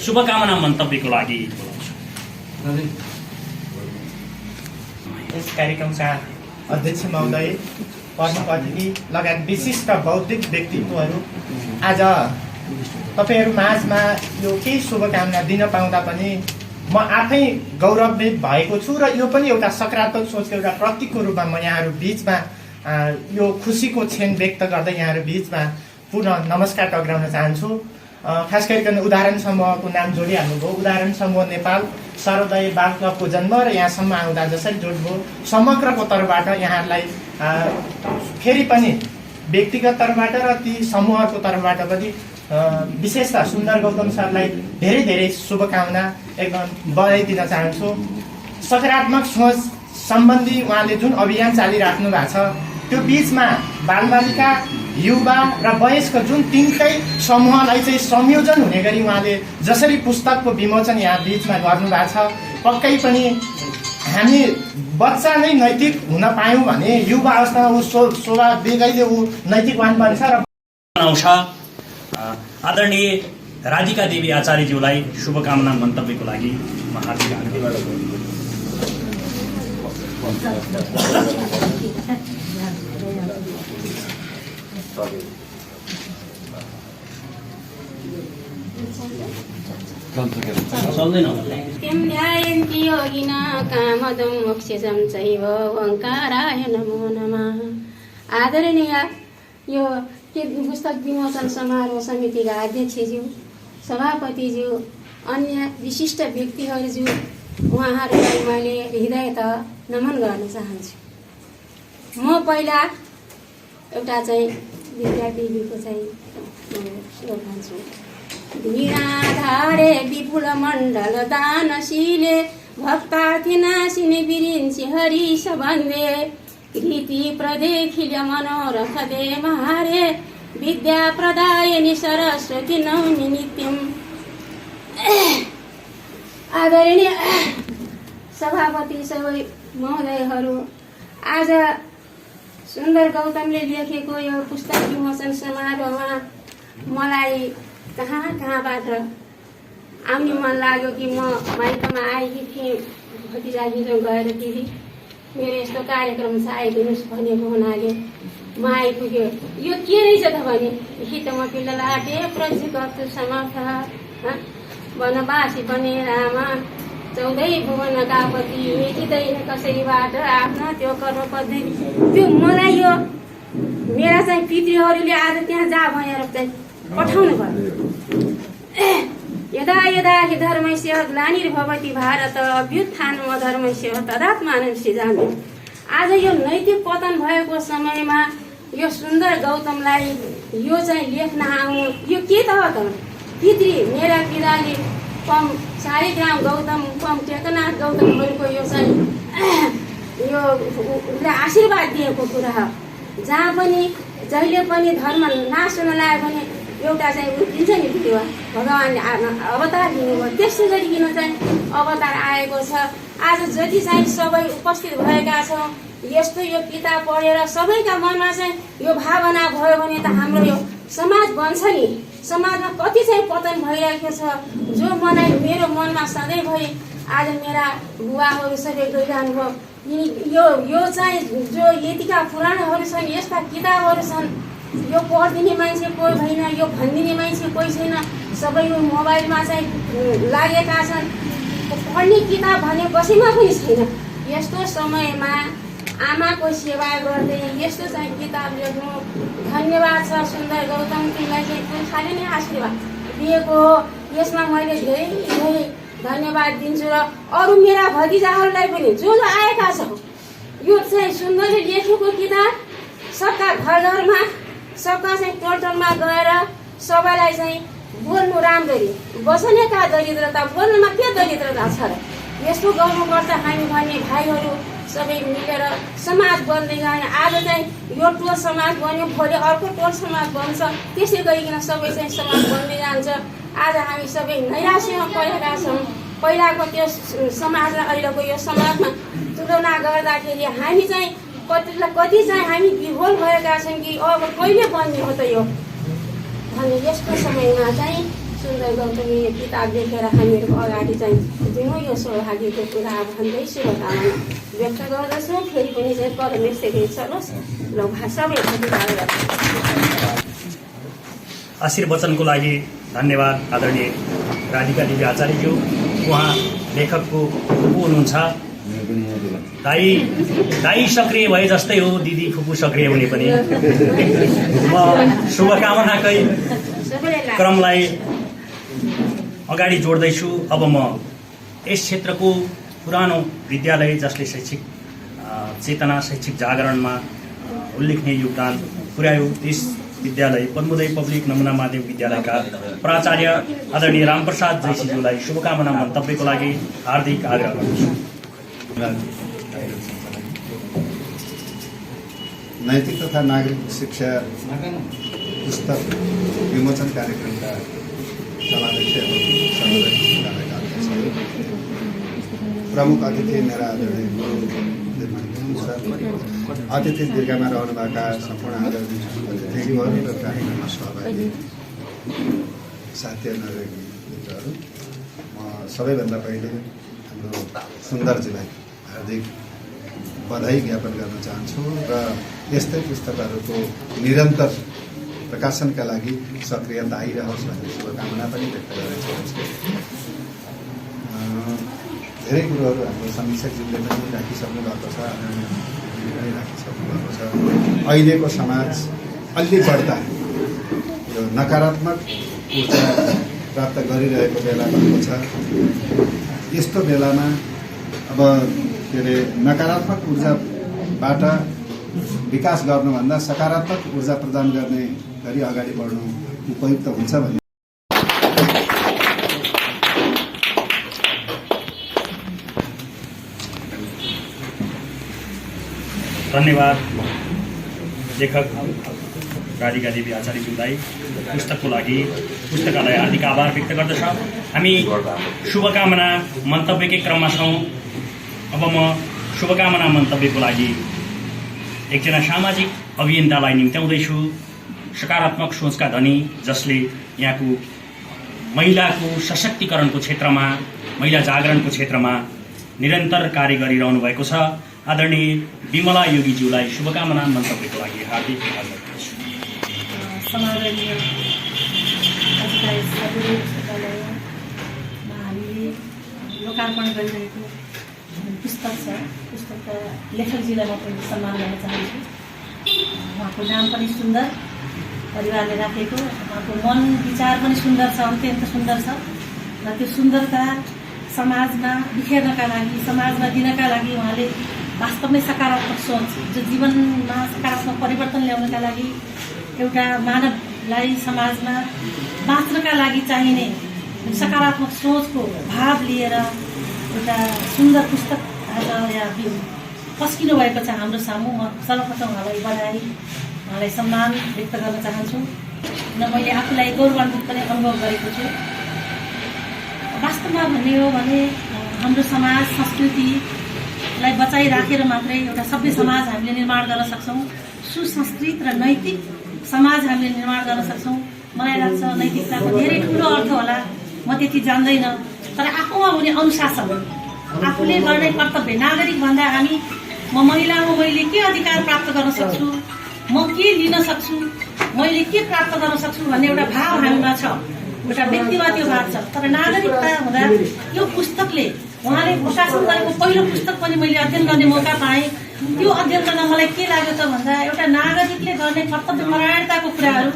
शुभकामना मन्तव्यको लागि बोलाउँछु। यस कार्यक्रमका अध्यक्ष महोदय, प्रमुख अतिथि लगायत विशिष्ट बौद्धिक व्यक्तित्वहरू, आज तपाईँहरू माझमा यो केही शुभकामना दिन पाउँदा पनि म आफै गौरवान्वित भएको छु र यो पनि एउटा सकारात्मक सोचको एउटा प्रतीकको रूपमा म यहाँहरू बिचमा यो खुसीको क्षण व्यक्त गर्दै यहाँहरू बिचमा पुनः नमस्कार टक्राउन चाहन्छु। खास गरिकन उदाहरण समूहको नाम जोडिहाल्नुभयो। उदाहरण समूह नेपाल सर्वोदय बाल क्लबको जन्म र यहाँसम्म आउँदा जसरी जोड्नुभयो, समग्रको तर्फबाट यहाँहरूलाई फेरि पनि व्यक्तिगत तर्फबाट र ती समूहको तर्फबाट पनि विशेषतः सुन्दर गौतम सरलाई धेरै धेरै शुभकामना एकदम बधाई दिन चाहन्छु। सकारात्मक सोच सम्बन्धी उहाँले जुन अभियान चालिराख्नु भएको छ, त्यो बिचमा बालबालिका, युवा र वयस्क जुन तिनटै समूहलाई चाहिँ संयोजन हुने गरी उहाँले जसरी पुस्तकको विमोचन यहाँ बिचमा गर्नुभएको छ, पक्कै पनि हामी बच्चा नै नैतिक हुन पायौँ भने युवा अवस्थामा ऊ स्वाभाविकैले ऊ नैतिकवान बन्छ र आउँछ। आदरणीय राधिका देवी आचार्यज्यूलाई शुभकामना मन्तव्यको लागि म हार्दिक आग्रह किं ध्यायन्ति योगिना कामदं मोक्षजं चैव ओङ्काराय नमो नमः। आदरणीय यो पुस्तक विमोचन समारोह समितिका अध्यक्षज्यू, सभापतिज्यू, अन्य विशिष्ट व्यक्तिहरूज्यू, उहाँहरूलाई मैले हृदयत नमन गर्न चाहन्छु। म पहिला एउटा चाहिँ विद्यादेवीको चाहिँ श्लोक भन्छु। वीणाधारे विपुल मण्डल दानशीले भक्तार्थी नाशिनी विरिञ्चि हरीश बन्दे कृति प्रदेखिल्य मनोरथ दे महारे विद्या प्रदायिनी सरस्वती नौमि नित्यम्। आदरणीय सभापति सबै महोदयहरू, आज सुन्दर गौतमले लेखेको यो पुस्तक विमोचन समारोहमा मलाई कहाँबाट आउने मन लाग्यो कि म माइतमा आएकी थिएँ। भतिजाजीसँग गएर दिदी मेरो यस्तो कार्यक्रम छ, आइदिनुहोस् भनेको हुनाले म आइपुग्यो। यो के रहेछ त भने हितम पिल्लाटे प्रजिकर्तु समर्थ वनवासी बने राम 14 भुवनका पति मेटिँदैन कसैबाट आफ्ना त्यो कर्म पद्धति। त्यो मलाई यो मेरा चाहिँ पितृहरूले आज त्यहाँ जा भनेर चाहिँ पठाउनु भयो। यदा यदा हि धर्मस्य ग्लानिर्भवति भारत अभ्युत्थानम् अधर्मस्य तदात्मानं सृजामि। आज यो नैतिक पतन भएको समयमा यो सुन्दर गौतमलाई यो चाहिँ लेख्न आउनु यो के त हो त? पितृ मेरा पिताले पम शालिग्राम गौतम पम टेकनाथ गौतमहरूको यो चाहिँ यो आशीर्वाद दिएको कुरा हो। जहाँ पनि जहिले पनि धर्म नाश हुन लाग्यो भने एउटा चाहिँ दिन्छ नि त्यो भगवान्ले अवतार लिनुभयो, त्यस्तै गरिकन चाहिँ अवतार आएको छ। आज जति चाहिँ सबै उपस्थित भएका छौँ, यस्तो यो किताब पढेर सबैका मनमा चाहिँ यो भावना भयो भने त हाम्रो यो समाज बन्छ नि। समाजमा कति चाहिँ पतन भइरहेको छ, जो मलाई मेरो मनमा सधैँभरि आज मेरा बुवाहरू सबै गइरहनुभयो। यो चाहिँ जो यतिका पुराणहरू छन्, यस्ता किताबहरू छन्, यो पढिदिने मान्छे कोही भएन, यो भनिदिने मान्छे कोही छैन। सबै यो मोबाइलमा चाहिँ लागेका छन्। पढ्ने किताब भने कसैमा पनि छैन। यस्तो समयमा आमाको सेवा गर्दै यस्तो चाहिँ किताब लेख्नु धन्यवाद छ। सुन्दर गौतम तिमीलाई चाहिँ पुर्खाले नै आशीर्वाद दिएको हो। यसमा मैले धेरै धेरै धन्यवाद दिन्छु र अरू मेरा भतिजाहरूलाई पनि जो आएका छौँ, यो चाहिँ सुन्दरले लेखेको किताब सबका घर घरमा सबका चाहिँ टोलटोलमा गएर सबैलाई चाहिँ बोल्नु राम्ररी, बसनेका दरिद्रता बोल्नुमा के दरिद्रता छ र? यस्तो गर्नुपर्छ हामी भन्ने भाइहरू सबै मिलेर समाज बन्दै जाने। आज चाहिँ यो टोल समाज बन्यो, भोलि अर्को टोल समाज बन्छ, त्यसै गरिकन सबै चाहिँ समाज बन्दै जान्छ। आज हामी सबै नैराश्यमा परेका छौँ। पहिलाको त्यो समाज र अहिलेको यो समाजमा तुलना गर्दाखेरि हामी चाहिँ कति चाहिँ हामी विभोल भएका छौँ कि अब कहिले बन्ने हो त यो भन्ने। यस्तो समयमा चाहिँ सुन्दर गौतमी किताब लेखेर हामीहरूको अगाडि चाहिँ दिनु यो सौभाग्यको कुरा भन्दै शुभकामना व्यक्त गर्दछु। फेरि पनि चाहिँ परमेश्वरले चलोस् ल सबै आशीर्वचनको लागि धन्यवाद आदरणीय राधिका देवी आचार्यज्यू। उहाँ लेखकको फुपू हुनुहुन्छ। दाई सक्रिय भए जस्तै हो, दिदी फुपू सक्रिय हुने पनि। म शुभकामनाकै क्रमलाई अगाडि जोड्दैछु। अब म यस क्षेत्रको पुरानो विद्यालय जसले शैक्षिक चेतना, शैक्षिक जागरणमा उल्लेखनीय योगदान पुर्यायो, त्यस विद्यालय पद्मोदय पब्लिक नमुना माध्यमिक विद्यालयका प्राचार्य आदरणीय रामप्रसाद जैसीज्यूलाई शुभकामना मन्तव्यको लागि हार्दिक आग्रह गर्दछु। नैतिक तथा नागरिक शिक्षा पुस्तक विमोचन कार्यक्रमका समावेश विद्यालयका अध्यक्षहरू, प्रमुख अतिथि मेरा आदरणीय सर, अतिथि दीर्घमा रहनुभएका सम्पूर्ण आदरणीय अतिथिहरू र कार्यक्रममा सहभागी साथीहरू र मित्रहरू, म सबैभन्दा पहिले हाम्रो सुन्दरजीलाई हार्दिक बधाई ज्ञापन गर्न चाहन्छु र यस्तै पुस्तकहरूको निरन्तर प्रकाशनका लागि सक्रियता आइरहोस् भन्ने शुभकामना पनि व्यक्त गर्न चाहन्छु। धेरै कुरोहरू हाम्रो समीक्षकज्यूले पनि राखिसक्नु भएको छ, पनि राखिसक्नु भएको छ। अहिलेको समाज अलि बढ्दा यो नकारात्मक ऊर्जा प्राप्त गरिरहेको बेला भएको छ। यस्तो बेलामा अब के अरे नकारात्मक ऊर्जाबाट विकास गर्नुभन्दा सकारात्मक ऊर्जा प्रदान गर्ने गरी अगाडि बढ्नु उपयुक्त हुन्छ भन्ने धन्यवाद लेखक राधिका देवी आचार्यज्यूलाई पुस्तकको लागि पुस्तकालय हार्दिक आभार व्यक्त गर्दछ। हामी शुभकामना मन्तव्यकै क्रममा छौँ। अब म शुभकामना मन्तव्यको लागि एकजना सामाजिक अभियन्तालाई निम्त्याउँदैछु, सकारात्मक सोचका धनी, जसले यहाँको महिलाको सशक्तिकरणको क्षेत्रमा, महिला जागरणको क्षेत्रमा निरन्तर कार्य गरिरहनु भएको छ। आदरणीय विमला योगीज्यूलाई शुभकामना मन्तव्यको लागि हार्दिक आभार गर्दछु। समादरणीय अधिकारी सबै पुस्तकालयमा हामीले लोकार्पण गरिरहेको पुस्तक छ। पुस्तकका लेखकजीलाई म पनि सम्मान गर्न चाहन्छु। उहाँको नाम पनि सुन्दर, परिवारले राखेको, उहाँको मन विचार पनि सुन्दर छ, अत्यन्त सुन्दर छ र त्यो सुन्दरता समाजमा बिखेर्नका लागि, समाजमा दिनका लागि उहाँले वास्तवमै सकारात्मक सोच, जो जीवनमा सकारात्मक परिवर्तन ल्याउनका लागि, एउटा मानवलाई समाजमा बाँच्नका लागि चाहिने सकारात्मक सोचको भाव लिएर एउटा सुन्दर पुस्तक आज यहाँ पस्किनु भएको छ हाम्रो सामु। म सर्वप्रथम उहाँलाई बधाई, उहाँलाई सम्मान व्यक्त गर्न चाहन्छु र मैले आफूलाई गौरवान्वित पनि अनुभव गरेको छु। वास्तवमा भन्ने हो भने हाम्रो समाज संस्कृतिलाई बचाइराखेर मात्रै एउटा सभ्य समाज हामीले निर्माण गर्न सक्छौँ, सुसंस्कृत र नैतिक समाज हामीले निर्माण गर्न सक्छौँ। मलाई लाग्छ नैतिकताको धेरै ठुलो अर्थ होला, म त्यति जान्दैन, तर आफूमा हुने अनुशासन, आफूले गर्ने कर्तव्य, नागरिक भन्दा हामी म महिला हो, मैले के अधिकार प्राप्त गर्न सक्छु, म के लिन सक्छु, मैले के प्राप्त गर्न सक्छु भन्ने एउटा भाव हामीमा छ, एउटा व्यक्तिमा त्यो भाव छ। तर नागरिकता हुँदा यो पुस्तकले, उहाँले प्रकाशन गरेको पहिलो पुस्तक पनि मैले अध्ययन गर्ने मौका पाएँ। त्यो अध्ययन गर्न मलाई के लाग्यो त भन्दा एउटा नागरिकले गर्ने कर्तव्यपरायणताको कुराहरू,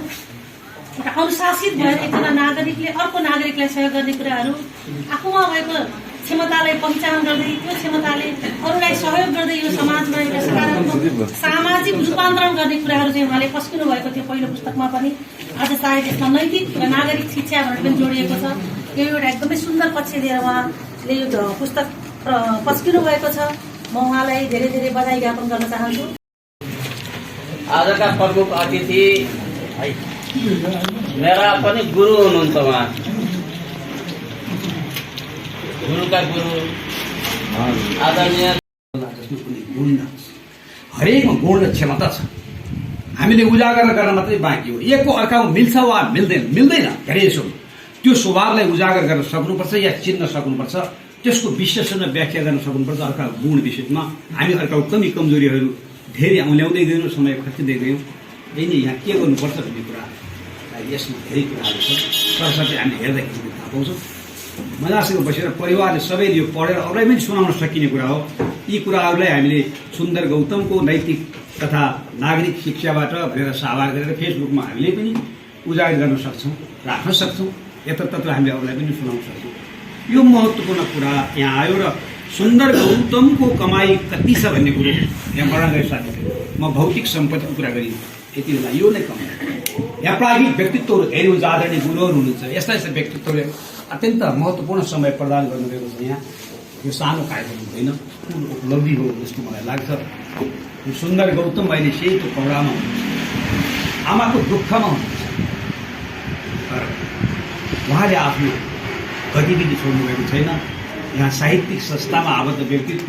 एउटा अनुशासित भएर एकजना नागरिकले अर्को नागरिकलाई सहयोग गर्ने कुराहरू, आफूमा भएको क्षमतालाई पहिचान गर्दै त्यो क्षमताले अरूलाई सहयोग गर्दै यो समाजमा एउटा सकारात्मक सामाजिक रूपान्तरण गर्ने कुराहरू चाहिँ उहाँले पस्किनु भएको थियो पहिलो पुस्तकमा पनि। आज सायद यसमा नैतिक र नागरिक शिक्षा भनेर पनि जोडिएको छ। यो एउटा एकदमै सुन्दर पक्ष लिएर उहाँले यो पुस्तक पस्किनु भएको छ। म उहाँलाई धेरै धेरै बधाई ज्ञापन गर्न चाहन्छु। आजका प्रमुख अतिथि मेरा पनि गुरु हुनुहुन्छ। उहाँ गुरुका गुरु आदरणीय। हरेकमा गुण र क्षमता छ, हामीले उजागर गर्न मात्रै बाँकी हो। एकको अर्कामा मिल्छ वा मिल्दैन धेरै यसो त्यो स्वभावलाई उजागर गर्न सक्नुपर्छ या चिन्न सक्नुपर्छ, त्यसको विश्लेषण र व्याख्या गर्न सक्नुपर्छ। अर्काको गुण विशेषमा हामी अर्काको कमी कमजोरीहरू धेरै औल्याउँदै गयौँ, समय खर्चिँदै गयौँ। यही नै यहाँ के गर्नुपर्छ भन्ने कुरा यसमा धेरै कुराहरू छ। सरसर्ती हामीले हेर्दाखेरि थाहा पाउँछौँ। मजासँग बसेर परिवारले सबैले यो पढेर अरूलाई पनि सुनाउन सकिने कुरा हो। यी कुराहरूलाई हामीले सुन्दर गौतमको नैतिक तथा नागरिक शिक्षाबाट भनेर साभार गरेर फेसबुकमा हामीले पनि उजागर गर्न सक्छौँ, राख्न सक्छौँ। यत्रतत्र हामीले अरूलाई पनि सुनाउन सक्छौँ। यो महत्त्वपूर्ण कुरा यहाँ आयो र सुन्दर गौतमको कमाई कति छ भन्ने कुरो यहाँ वर्णन गरे साथीले। म भौतिक सम्पत्तिको कुरा गरेँ यति बेला, यो नै कमाई। यहाँ प्राज्ञिक व्यक्तित्वहरू धेरै आदरणीय गुरुहरू हुनुहुन्छ। यस्ता यस्ता व्यक्तित्वले अत्यन्त महत्त्वपूर्ण समय प्रदान गर्नुभएको छ। यहाँ यो सानो कार्यक्रम हुँदैन, ठुलो उपलब्धि हो जस्तो मलाई लाग्छ। यो सुन्दर गौतम अहिले सेतो पौडामा हुनुहुन्छ, आमाको दुःखमा हुनुहुन्छ। तर उहाँले आफ्नो गतिविधि छोड्नुभएको छैन। यहाँ साहित्यिक संस्थामा आबद्ध व्यक्तित्व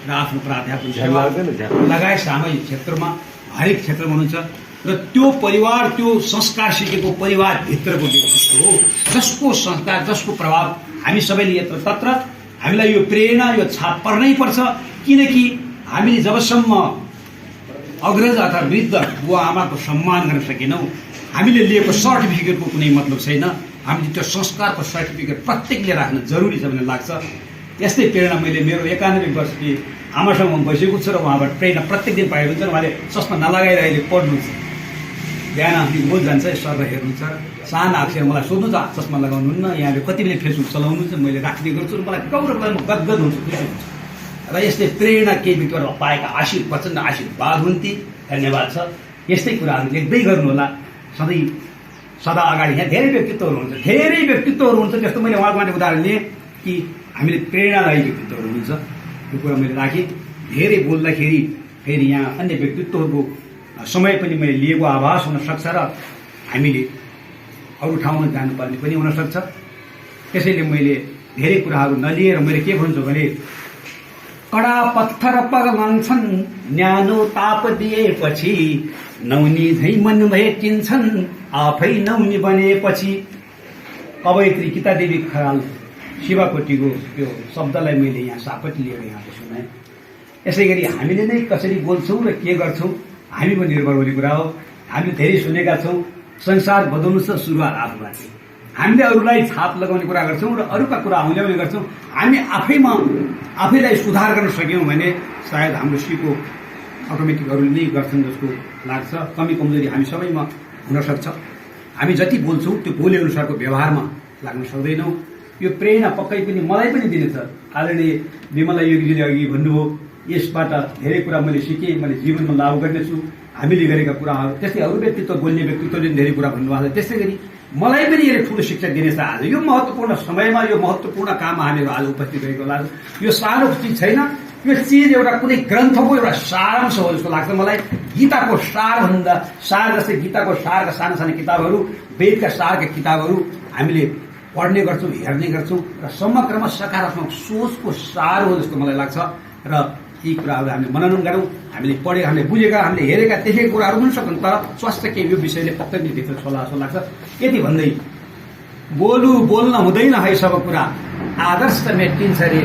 र आफ्नो प्राध्यापन सेवा लगायत सामाजिक क्षेत्रमा हरेक क्षेत्रमा हुनुहुन्छ। र त्यो परिवार, त्यो संस्कार सिकेको परिवारभित्रको व्यक्तित्व हो, जसको संस्कार, जसको प्रभाव हामी सबैले यत्र तत्र हामीलाई यो प्रेरणा, यो छाप पर्नै पर्छ। किनकि हामीले जबसम्म अग्रज अथवा वृद्ध बुवा आमाको सम्मान गर्न सकेनौँ, हामीले लिएको सर्टिफिकेटको कुनै मतलब छैन। हामीले त्यो संस्कारको सर्टिफिकेट प्रत्येकले राख्न जरुरी छ भन्ने लाग्छ। यस्तै प्रेरणा मैले मेरो 91 वर्षकी आमासँग बसेको छु र उहाँबाट प्रेरणा प्रत्येक दिन पाएको हुन्छ। उहाँले चस्मा नलगाएर अहिले पढ्नुहुन्छ, बिहान बोल जान्छ सर हेर्नुहुन्छ, सानो अक्षर मलाई सोध्नु त चस्मा लगाउनुहुन्न, यहाँले कति बेला फेसबुक चलाउनुहुन्छ, मैले राख्ने गर्छु र मलाई गौरव गदगद हुन्छ, खुसी हुन्छ। र यस्तै प्रेरणा केही व्यक्तिहरू पाएका प्रचण्ड आशीर्वाद हुन् ती, धन्यवाद छ। यस्तै कुराहरू लेख्दै गर्नुहोला सधैँ सदा अगाडि। यहाँ धेरै व्यक्तित्वहरू हुन्छ, जस्तो मैले उहाँको माथि उदाहरण लिएँ कि हामीले प्रेरणादायी व्यक्तित्वहरू हुन्छ। त्यो कुरा मैले राखेँ। धेरै बोल्दाखेरि फेरि यहाँ अन्य व्यक्तित्वहरूको समय पनि मैले लिएको आभास हुनसक्छ र हामीले अरू ठाउँमा जानुपर्ने पनि हुनसक्छ। त्यसैले मैले धेरै कुराहरू नलिएर मैले के भन्छु भने, कडा पत्थर पगलन्छन् न्यानो ताप दिएपछि, नौनी झै मन भेटिन्छन् आफै नौनी बनेपछि। कवयित्री गीतादेवी खराल शिवकोटीको त्यो शब्दलाई मैले यहाँ सापट लिएर यहाँले सुनाएँ। यसै गरी हामीले नै कसरी बोल्छौँ र के गर्छौँ हामी पनि निर्भर हुने कुरा हो। हामीले धेरै सुनेका छौँ, संसार बदल्नु छ सुरुवात आफूबाट। हामीले अरूलाई छाप लगाउने कुरा गर्छौँ र अरूका कुरा औल्याउने गर्छौँ। हामी आफैलाई सुधार गर्न सक्यौँ भने सायद हाम्रो सिको अटोमेटिक अरूले नै गर्छन् जस्तो लाग्छ। कमी कमजोरी हामी सबैमा हुनसक्छ। हामी जति बोल्छौँ त्यो बोले अनुसारको व्यवहारमा लाग्न सक्दैनौँ। यो प्रेरणा पक्कै पनि मलाई पनि दिनेछ। आदरणीय विमला योगीजीले अघि भन्नुभयो, यसबाट धेरै कुरा मैले सिकेँ, मैले जीवनमा लागू गर्नेछु। हामीले गरेका कुराहरू, त्यस्तै अरू व्यक्तित्व बोल्ने व्यक्तित्वले धेरै कुरा भन्नुभएको छ। त्यस्तै गरी मलाई पनि यसले ठुलो शिक्षा दिनेछ। आज यो महत्त्वपूर्ण समयमा, यो महत्त्वपूर्ण काममा हामीहरू आज उपस्थित रहेको लाग्छ। यो सानो चिज छैन, यो चिज एउटा कुनै ग्रन्थको एउटा सारांश हो जस्तो लाग्छ मलाई। गीताको सारभन्दा सार जस्तै गीताको सारका साना साना किताबहरू, वेदका सारका किताबहरू हामीले पढ्ने गर्छौँ, हेर्ने गर्छौँ र समग्रमा सकारात्मक सोचको सार हो जस्तो मलाई लाग्छ। र यी कुराहरू हामीले मनन गरौँ। हामीले पढेका, हामीले बुझेका, हामीले हेरेका, देखेका कुराहरू हुन सक्छन्, तर स्वास्थ्य केही यो विषयले पक्कै पनि भित्र छोला जस्तो लाग्छ। यति भन्दै बोल्न हुँदैन है सब कुरा, आदर्श त मेटिन्छ रे,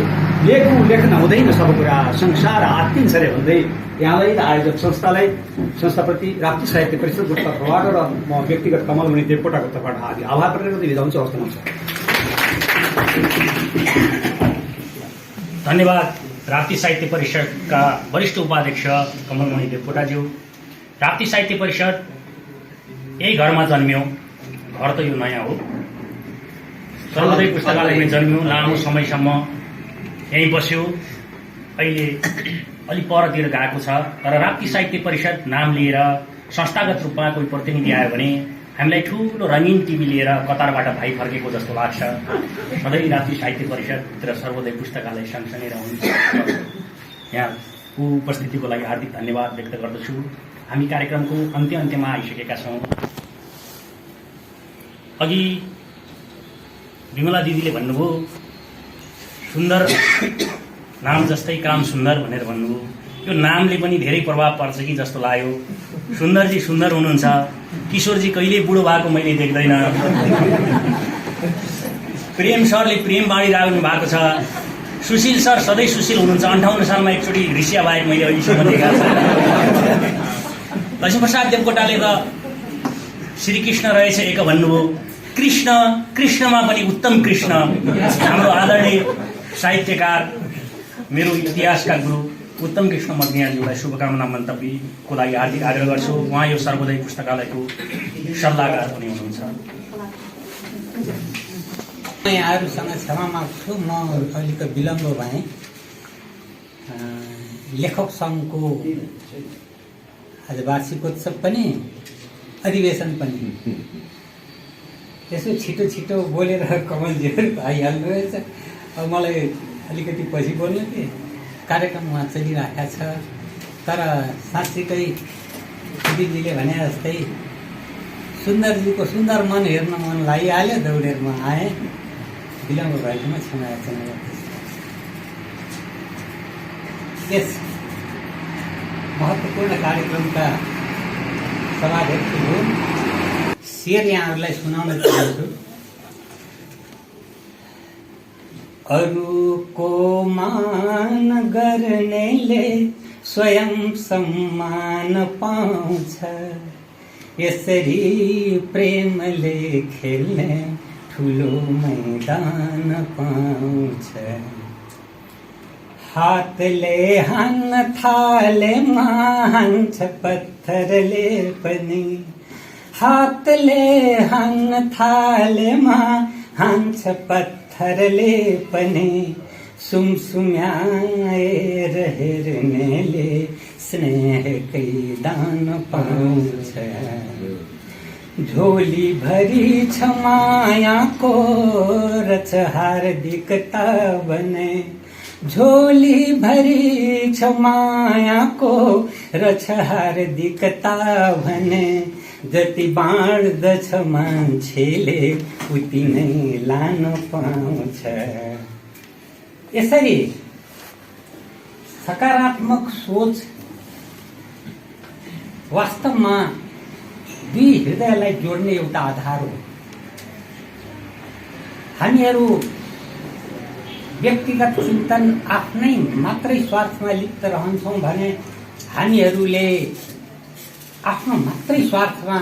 लेख्न हुँदैन सब कुरा, संसार आत्तिन्छ रे भन्दै यहाँलाई आयोजक संस्थाप्रति राप्ती साहित्य परिषदको तर्फबाट र म व्यक्तिगत कमलमणि देवकोटाको तर्फबाट आदि आभार प्रकट गर्दै बिदा हुन्छु। हवस्, नमस्कार। धन्यवाद। राप्ती साहित्य परिषदका वरिष्ठ उपाध्यक्ष कमलमणि देवकोटाज्यू। राप्ती साहित्य परिषद यही घरमा जन्मियो, घर त यो नयाँ हो, सर्वोदय पुस्तकालयमा जन्मियो। लामो समयसम्म यहीँ बस्यो। अहिले अलि परतिर गएको छ, तर राप्ती साहित्य परिषद नाम लिएर संस्थागत रूपमा कोही प्रतिनिधि आयो भने हामीलाई ठुलो रङ्गीन टिभी लिएर कतारबाट भाइ फर्केको जस्तो लाग्छ। सधैँ राप्ती साहित्य परिषद र सर्वोदय पुस्तकालय सँगसँगै रहन्छ। यहाँको उपस्थितिको लागि हार्दिक धन्यवाद व्यक्त गर्दछु। हामी कार्यक्रमको अन्त्यमा आइसकेका छौँ। अघि विमला दिदीले भन्नुभयो सुन्दर नाम जस्तै काम सुन्दर भनेर भन्नुभयो। यो नामले पनि धेरै प्रभाव पर्छ कि जस्तो लाग्यो। सुन्दरजी सुन्दर हुनुहुन्छ, किशोरजी कहिले बुढो भएको मैले देख्दैन। प्रेम सरले प्रेम बाँडिराख्नु भएको छ। सुशील सर सधैँ सुशील हुनुहुन्छ। 58 सालमा एकचोटि ऋषिया बाहेक मैले अहिलेसम्म देखाएको छु। लक्ष्मीप्रसाद देवकोटाले त श्रीकृष्ण रहेछ एक भन्नुभयो। कृष्ण कृष्णमा पनि उत्तम कृष्ण हाम्रो आदरणीय साहित्यकार मेरो इतिहासका गुरु उत्तम कृष्ण मगनियाज्यूलाई शुभकामना मन्तव्यको लागि हार्दिक आग्रह गर्छु। उहाँ यो सर्वोदय पुस्तकालयको सल्लाहकार पनि हुनुहुन्छ। यहाँहरूसँग क्षमा माग्छु, म अलिक विलम्ब भएँ। लेखक सङ्घको आज वार्षिकोत्सव पनि अधिवेशन पनि यसो छिटो छिटो बोलेर कमलजीहरू आइहाल्नु रहेछ। अब मलाई अलिकति पछि बोल्नु कि कार्यक्रम उहाँ चलिरहेको छ। तर साँच्चीकै दिदीले भने जस्तै सुन्दरजीको सुन्दर मन हेर्न मन लागिहाल्यो। दौडेर म आएँ, विलम्ब भएकोमा क्षमा याचना गर्दछु। यस महत्त्वपूर्ण कार्यक्रमका सभाध्यक्ष हुन्। शेर यहाँहरूलाई सुनाउन चाहन्छु। अरूको मान गर्नेले स्वयं सम्मान पाउँछ, यसरी प्रेमले खेल्ने ठुलो मैदान पाउँछ। हातले हान्न थालेमा हान्छ पत्थरले पनि, हातले हान्न थालेमा हान्छ पत्थरले पनि, सुमसुम्याएर हेर्नेले स्नेहकै दान पाउँछ। झोली भरी छ मायाको रच हार्दिकता बने, झोली भरी छ मायाको रछ हार्दिकता भने, जति बाँड्दछ मान्छेले उति नै लान पाउँछ। यसरी सकारात्मक सोच वास्तवमा दुई हृदयलाई जोड्ने एउटा आधार हो। हामीहरू व्यक्तिगत चिन्तन आफ्नै मात्रै स्वार्थमा लिप्त रहन्छौँ भने हामीहरूले आफ्नो मात्रै स्वार्थमा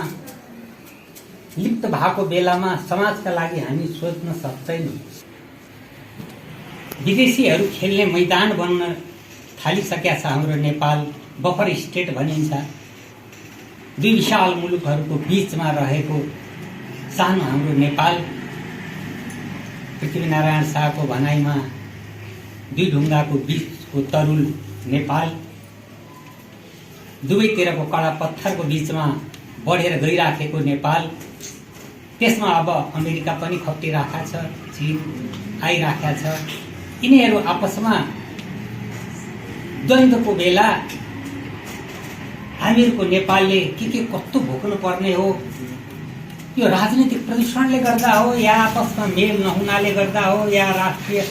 लिप्त भएको बेलामा समाजका लागि हामी सोच्न सक्दैनौँ। विदेशीहरू खेल्ने मैदान बन्न थालिसकेका छ हाम्रो नेपाल। बफर स्टेट भनिन्छ। दुई विशाल मुलुकहरूको बीचमा रहेको सानो हाम्रो नेपाल। पृथ्वीनारायण शाहको भनाइमा दुई ढुङ्गाको बीचको तरुल नेपाल, दुवैतिरको कडा पत्थरको बीचमा बढेर गइराखेको नेपाल। त्यसमा अब अमेरिका पनि खप्टिराखेका छ, चीन आइराखेका छ। यिनीहरू आपसमा द्वन्द्वको बेला हामीहरूको नेपालले के कस्तो भोग्नु पर्ने हो? यो राजनीतिक प्रदूषणले गर्दा हो, या आपसमा मेल नहुनाले गर्दा हो, या राष्ट्रिय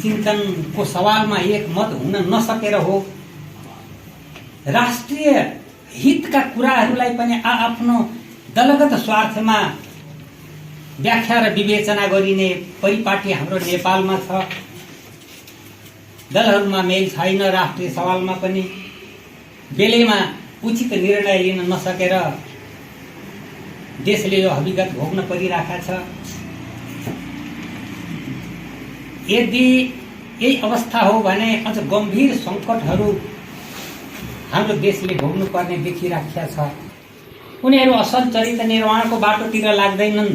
चिन्तनको सवालमा एकमत हुन नसकेर हो? राष्ट्रिय हितका कुराहरूलाई पनि आफ्नो दलगत स्वार्थमा व्याख्या र विवेचना गरिने परिपाटी हाम्रो नेपालमा छ। दलहरूमा मेल छैन। राष्ट्रिय सवालमा पनि बेलैमा उचित निर्णय लिन नसकेर देशले यो हकीकत भोग्न परिरहेको छ। यदि यही अवस्था हो भने अझ गम्भीर सङ्कटहरू हाम्रो देशले भोग्नु पर्ने देखिराखेको छ। उनीहरू असल चरित्र निर्माणको बाटोतिर लाग्दैनन्।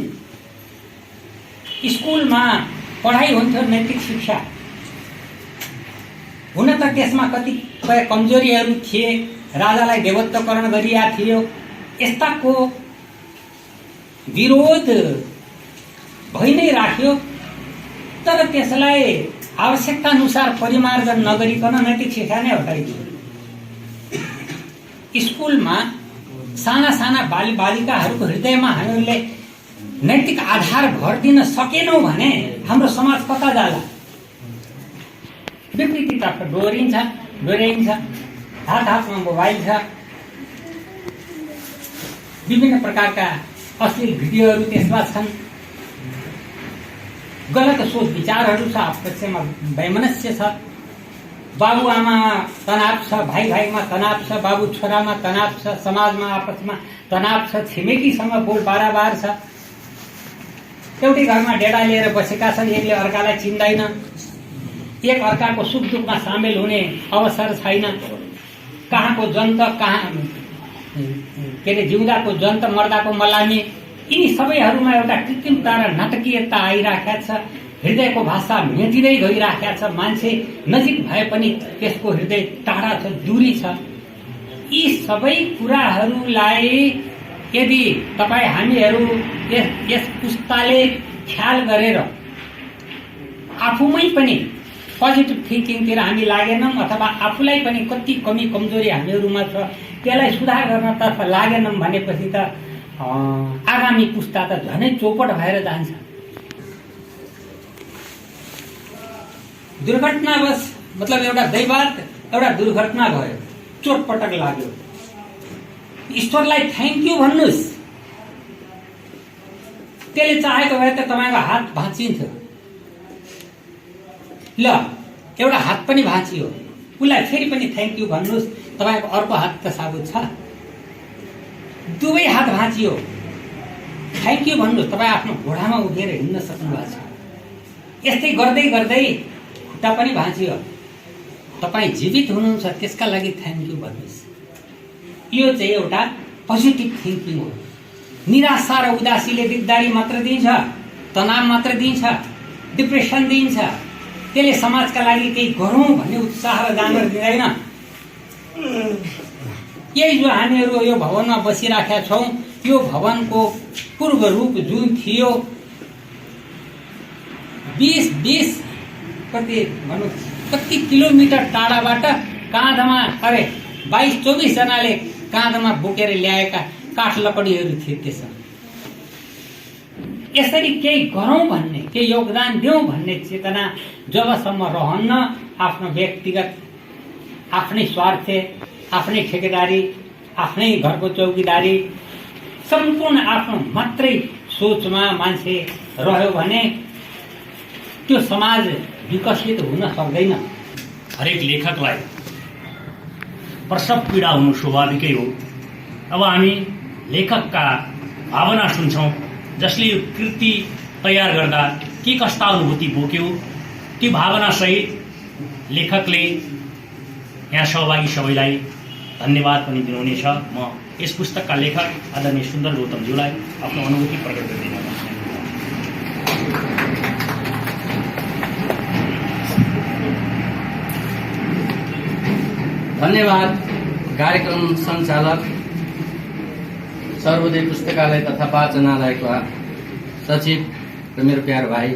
स्कुलमा पढाइ हुन्थ्यो नैतिक शिक्षा, त त्यसमा कतिपय कमजोरीहरू थिए, राजालाई देवत्वकरण गरिएको थियो, यस्ताको विरोध भइ नै राख्यो। तर त्यसलाई आवश्यकता अनुसार परिमार्जन नगरिकन नैतिक शिक्षा नै हटाइदियो। स्कुलमा साना साना बालिकाहरूको हृदयमा हामीले नैतिक आधार भर दिन सकेनौँ भने हाम्रो समाज कता जाला? विकृतितर्फ डोर्याइन्छ, हात हातमा मोबाइल छ, विभिन्न प्रकारका अश्लील भिडियोहरू त्यसमा छन्, गलत सोच विचारहरू छ, आपसमा वैमनस्य छ, बाबुआमा तनाव छ, भाइ भाइमा तनाव छ, बाबु छोरामा तनाव छ, समाजमा आपसमा तनाव छ, छिमेकीसँग बोल बाराबार छ, एउटै घरमा डेडा लिएर बसेका छन्, एकले अर्कालाई चिन्दैन, एक अर्काको सुख दुःखमा सामेल हुने अवसर छैन, कहाँको जन्त कहाँ के अरे जिउँदाको जन्त मर्दाको मलामी, यिनी सबैहरूमा एउटा कृत्रिमता र नाटकीयता आइराखेको छ। हृदयको भाषा मेटिँदै गइराखेको छ। मान्छे नजिक भए पनि त्यसको हृदय टाढा छ, दूरी छ। यी सबै कुराहरूलाई यदि तपाईँ हामीहरू यस पुस्ताले ख्याल गरेर आफूमै पनि पोजिटिभ थिङ्किङतिर हामी लागेनौँ अथवा आफूलाई पनि कति कमी कमजोरी हामीहरूमा छ त्यसलाई सुधार गर्नतर्फ लागेनौँ भनेपछि त आगामी पुस्ता त झनै चौपट भएर जान्छ। दुर्घटनावश मतलब एउटा दैवात एउटा दुर्घटना भयो, चोटपटक लाग्यो, ईश्वरलाई थ्याङ्क यू भन्नुहोस्। त्यसले चाहेको भए त तपाईँको हात भाँचिन्थ्यो। ल एउटा हात पनि भाँचियो, उसलाई फेरि पनि थ्याङ्क यू भन्नुहोस्। तपाईँको अर्को हात त साबुत छ, दुवै हात भाँचियो, थ्याङ्क यू भन्नुहोस्। तपाईँ आफ्नो घोडामा उभिएर हिँड्न सक्नु भएको छ। यस्तै गर्दै गर्दै खुट्टा पनि भाँचियो, तपाईँ जीवित हुनुहुन्छ, त्यसका लागि थ्याङ्क यू भन्नुहोस्। यो चाहिँ एउटा पोजिटिभ थिङ्किङ हो। निराशा र उदासीले दिगदारी मात्र दिन्छ, तनाव मात्र दिन्छ, डिप्रेसन दिन्छ। त्यसले समाजका लागि केही गरौँ भन्ने उत्साह र जाँगर दिँदैन। यही जो हामीहरू यो भवनमा बसिराखेका छौँ, यो भवनको पूर्व रूप जुन थियो 20 कति किलोमिटर टाढाबाट काँधमा 22-24 जनाले काँधमा बोकेर ल्याएका काठ लकडीहरू थिए। त्यसमा यसरी केही गरौँ भन्ने, केही योगदान दिउँ भन्ने चेतना जबसम्म रहन्न, आफ्नो व्यक्तिगत आफ्नै स्वार्थ, आफ्नै ठेकेदारी, आफ्नै घरको चौकीदारी, सम्पूर्ण आफ्नो मात्रै सोचमा मान्छे रह्यो भने त्यो समाज विकसित हुन सक्दैन। हरेक लेखकलाई प्रसव पीडा हुनु स्वाभाविकै हो। अब हामी लेखकका भावना सुन्छौँ, जसले यो कृति तयार गर्दा के कस्ता अनुभूति बोक्यो, ती भावनासहित लेखकले यहाँ सहभागी सबैलाई धन्यवाद पनि दिनुहुनेछ। म यस पुस्तकका लेखक आदरणीय सुन्दर गौतमज्यूलाई आफ्नो अनुभूति प्रकट गरिदिन चाहन्छु। धन्यवाद कार्यक्रम सञ्चालक, सर्वोदय पुस्तकालय तथा वाचनालयका सचिव र मेरो प्यारो भाइ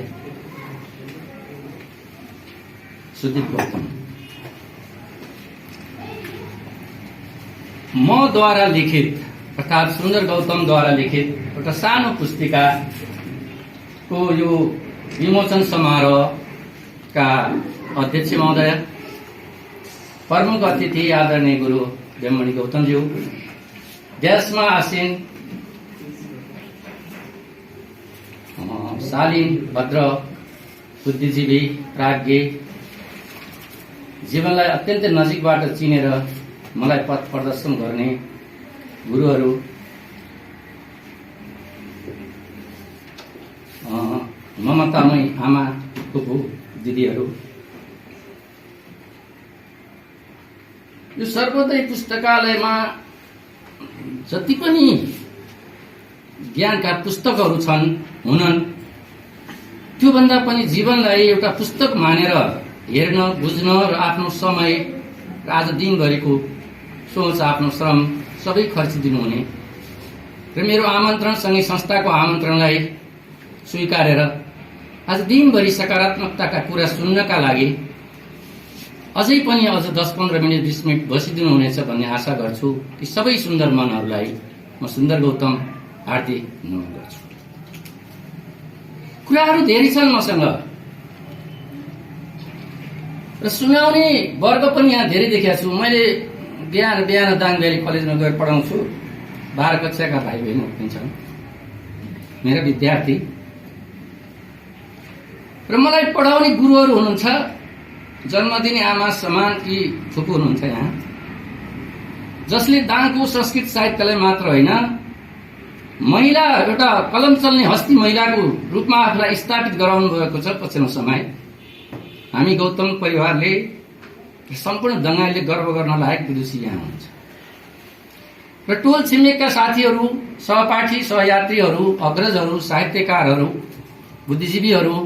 सुदीप गौतम। मद्वारा लिखित अर्थात् सुन्दर गौतमद्वारा लिखित एउटा सानो पुस्तिकाको यो विमोचन समारोहका अध्यक्ष महोदय, प्रमुख अतिथि आदरणीय गुरु देवमणि गौतमज्यू, देशमा आसीन शालीन भद्र बुद्धिजीवी प्राज्ञ, जीवनलाई अत्यन्तै नजिकबाट चिनेर मलाई पथ प्रदर्शन गर्ने गुरुहरू, ममतामय आमा फुपू दिदीहरू, यो सर्वोदय पुस्तकालयमा जति पनि ज्ञानका पुस्तकहरू छन् हुनन्, त्योभन्दा पनि जीवनलाई एउटा पुस्तक मानेर हेर्न बुझ्न र आफ्नो समय र आज दिनभरिको सोच आफ्नो श्रम सबै खर्चिदिनुहुने र मेरो आमन्त्रणसँगै संस्थाको आमन्त्रणलाई स्वीकारेर आज दिनभरि सकारात्मकताका कुरा सुन्नका लागि अझै पनि अझ 10-15 मिनट 20 मिनट बसिदिनुहुनेछ भन्ने आशा गर्छु। ती सबै सुन्दर मनहरूलाई म सुन्दर गौतम हार्दिक नमन गर्छु। कुराहरू धेरै छन् मसँग र सुनाउने वर्ग पनि यहाँ धेरै देखेको छु। मैले बिहान दाङबेली कलेजमा गएर पढाउँछु। 12 कक्षाका भाइ बहिनीहरू पनि छन् मेरा विद्यार्थी र मलाई पढाउने गुरुहरू हुनुहुन्छ। जन्मदिने आमा समान कि फुपू हुनुहुन्छ यहाँ, जसले दाङको संस्कृत साहित्यलाई मात्र होइन महिला एउटा कलम चल्ने हस्ती महिलाको रूपमा आफूलाई स्थापित गराउनु भएको छ। पछिल्लो समय हामी गौतम परिवारले सम्पूर्ण दङ्गाईले गर्व गर्न लायक विदुषी यहाँ हुनुहुन्छ र टोल छिमेकका साथीहरू, सहपाठी, सहयात्रीहरू, अग्रजहरू, साहित्यकारहरू, बुद्धिजीवीहरू,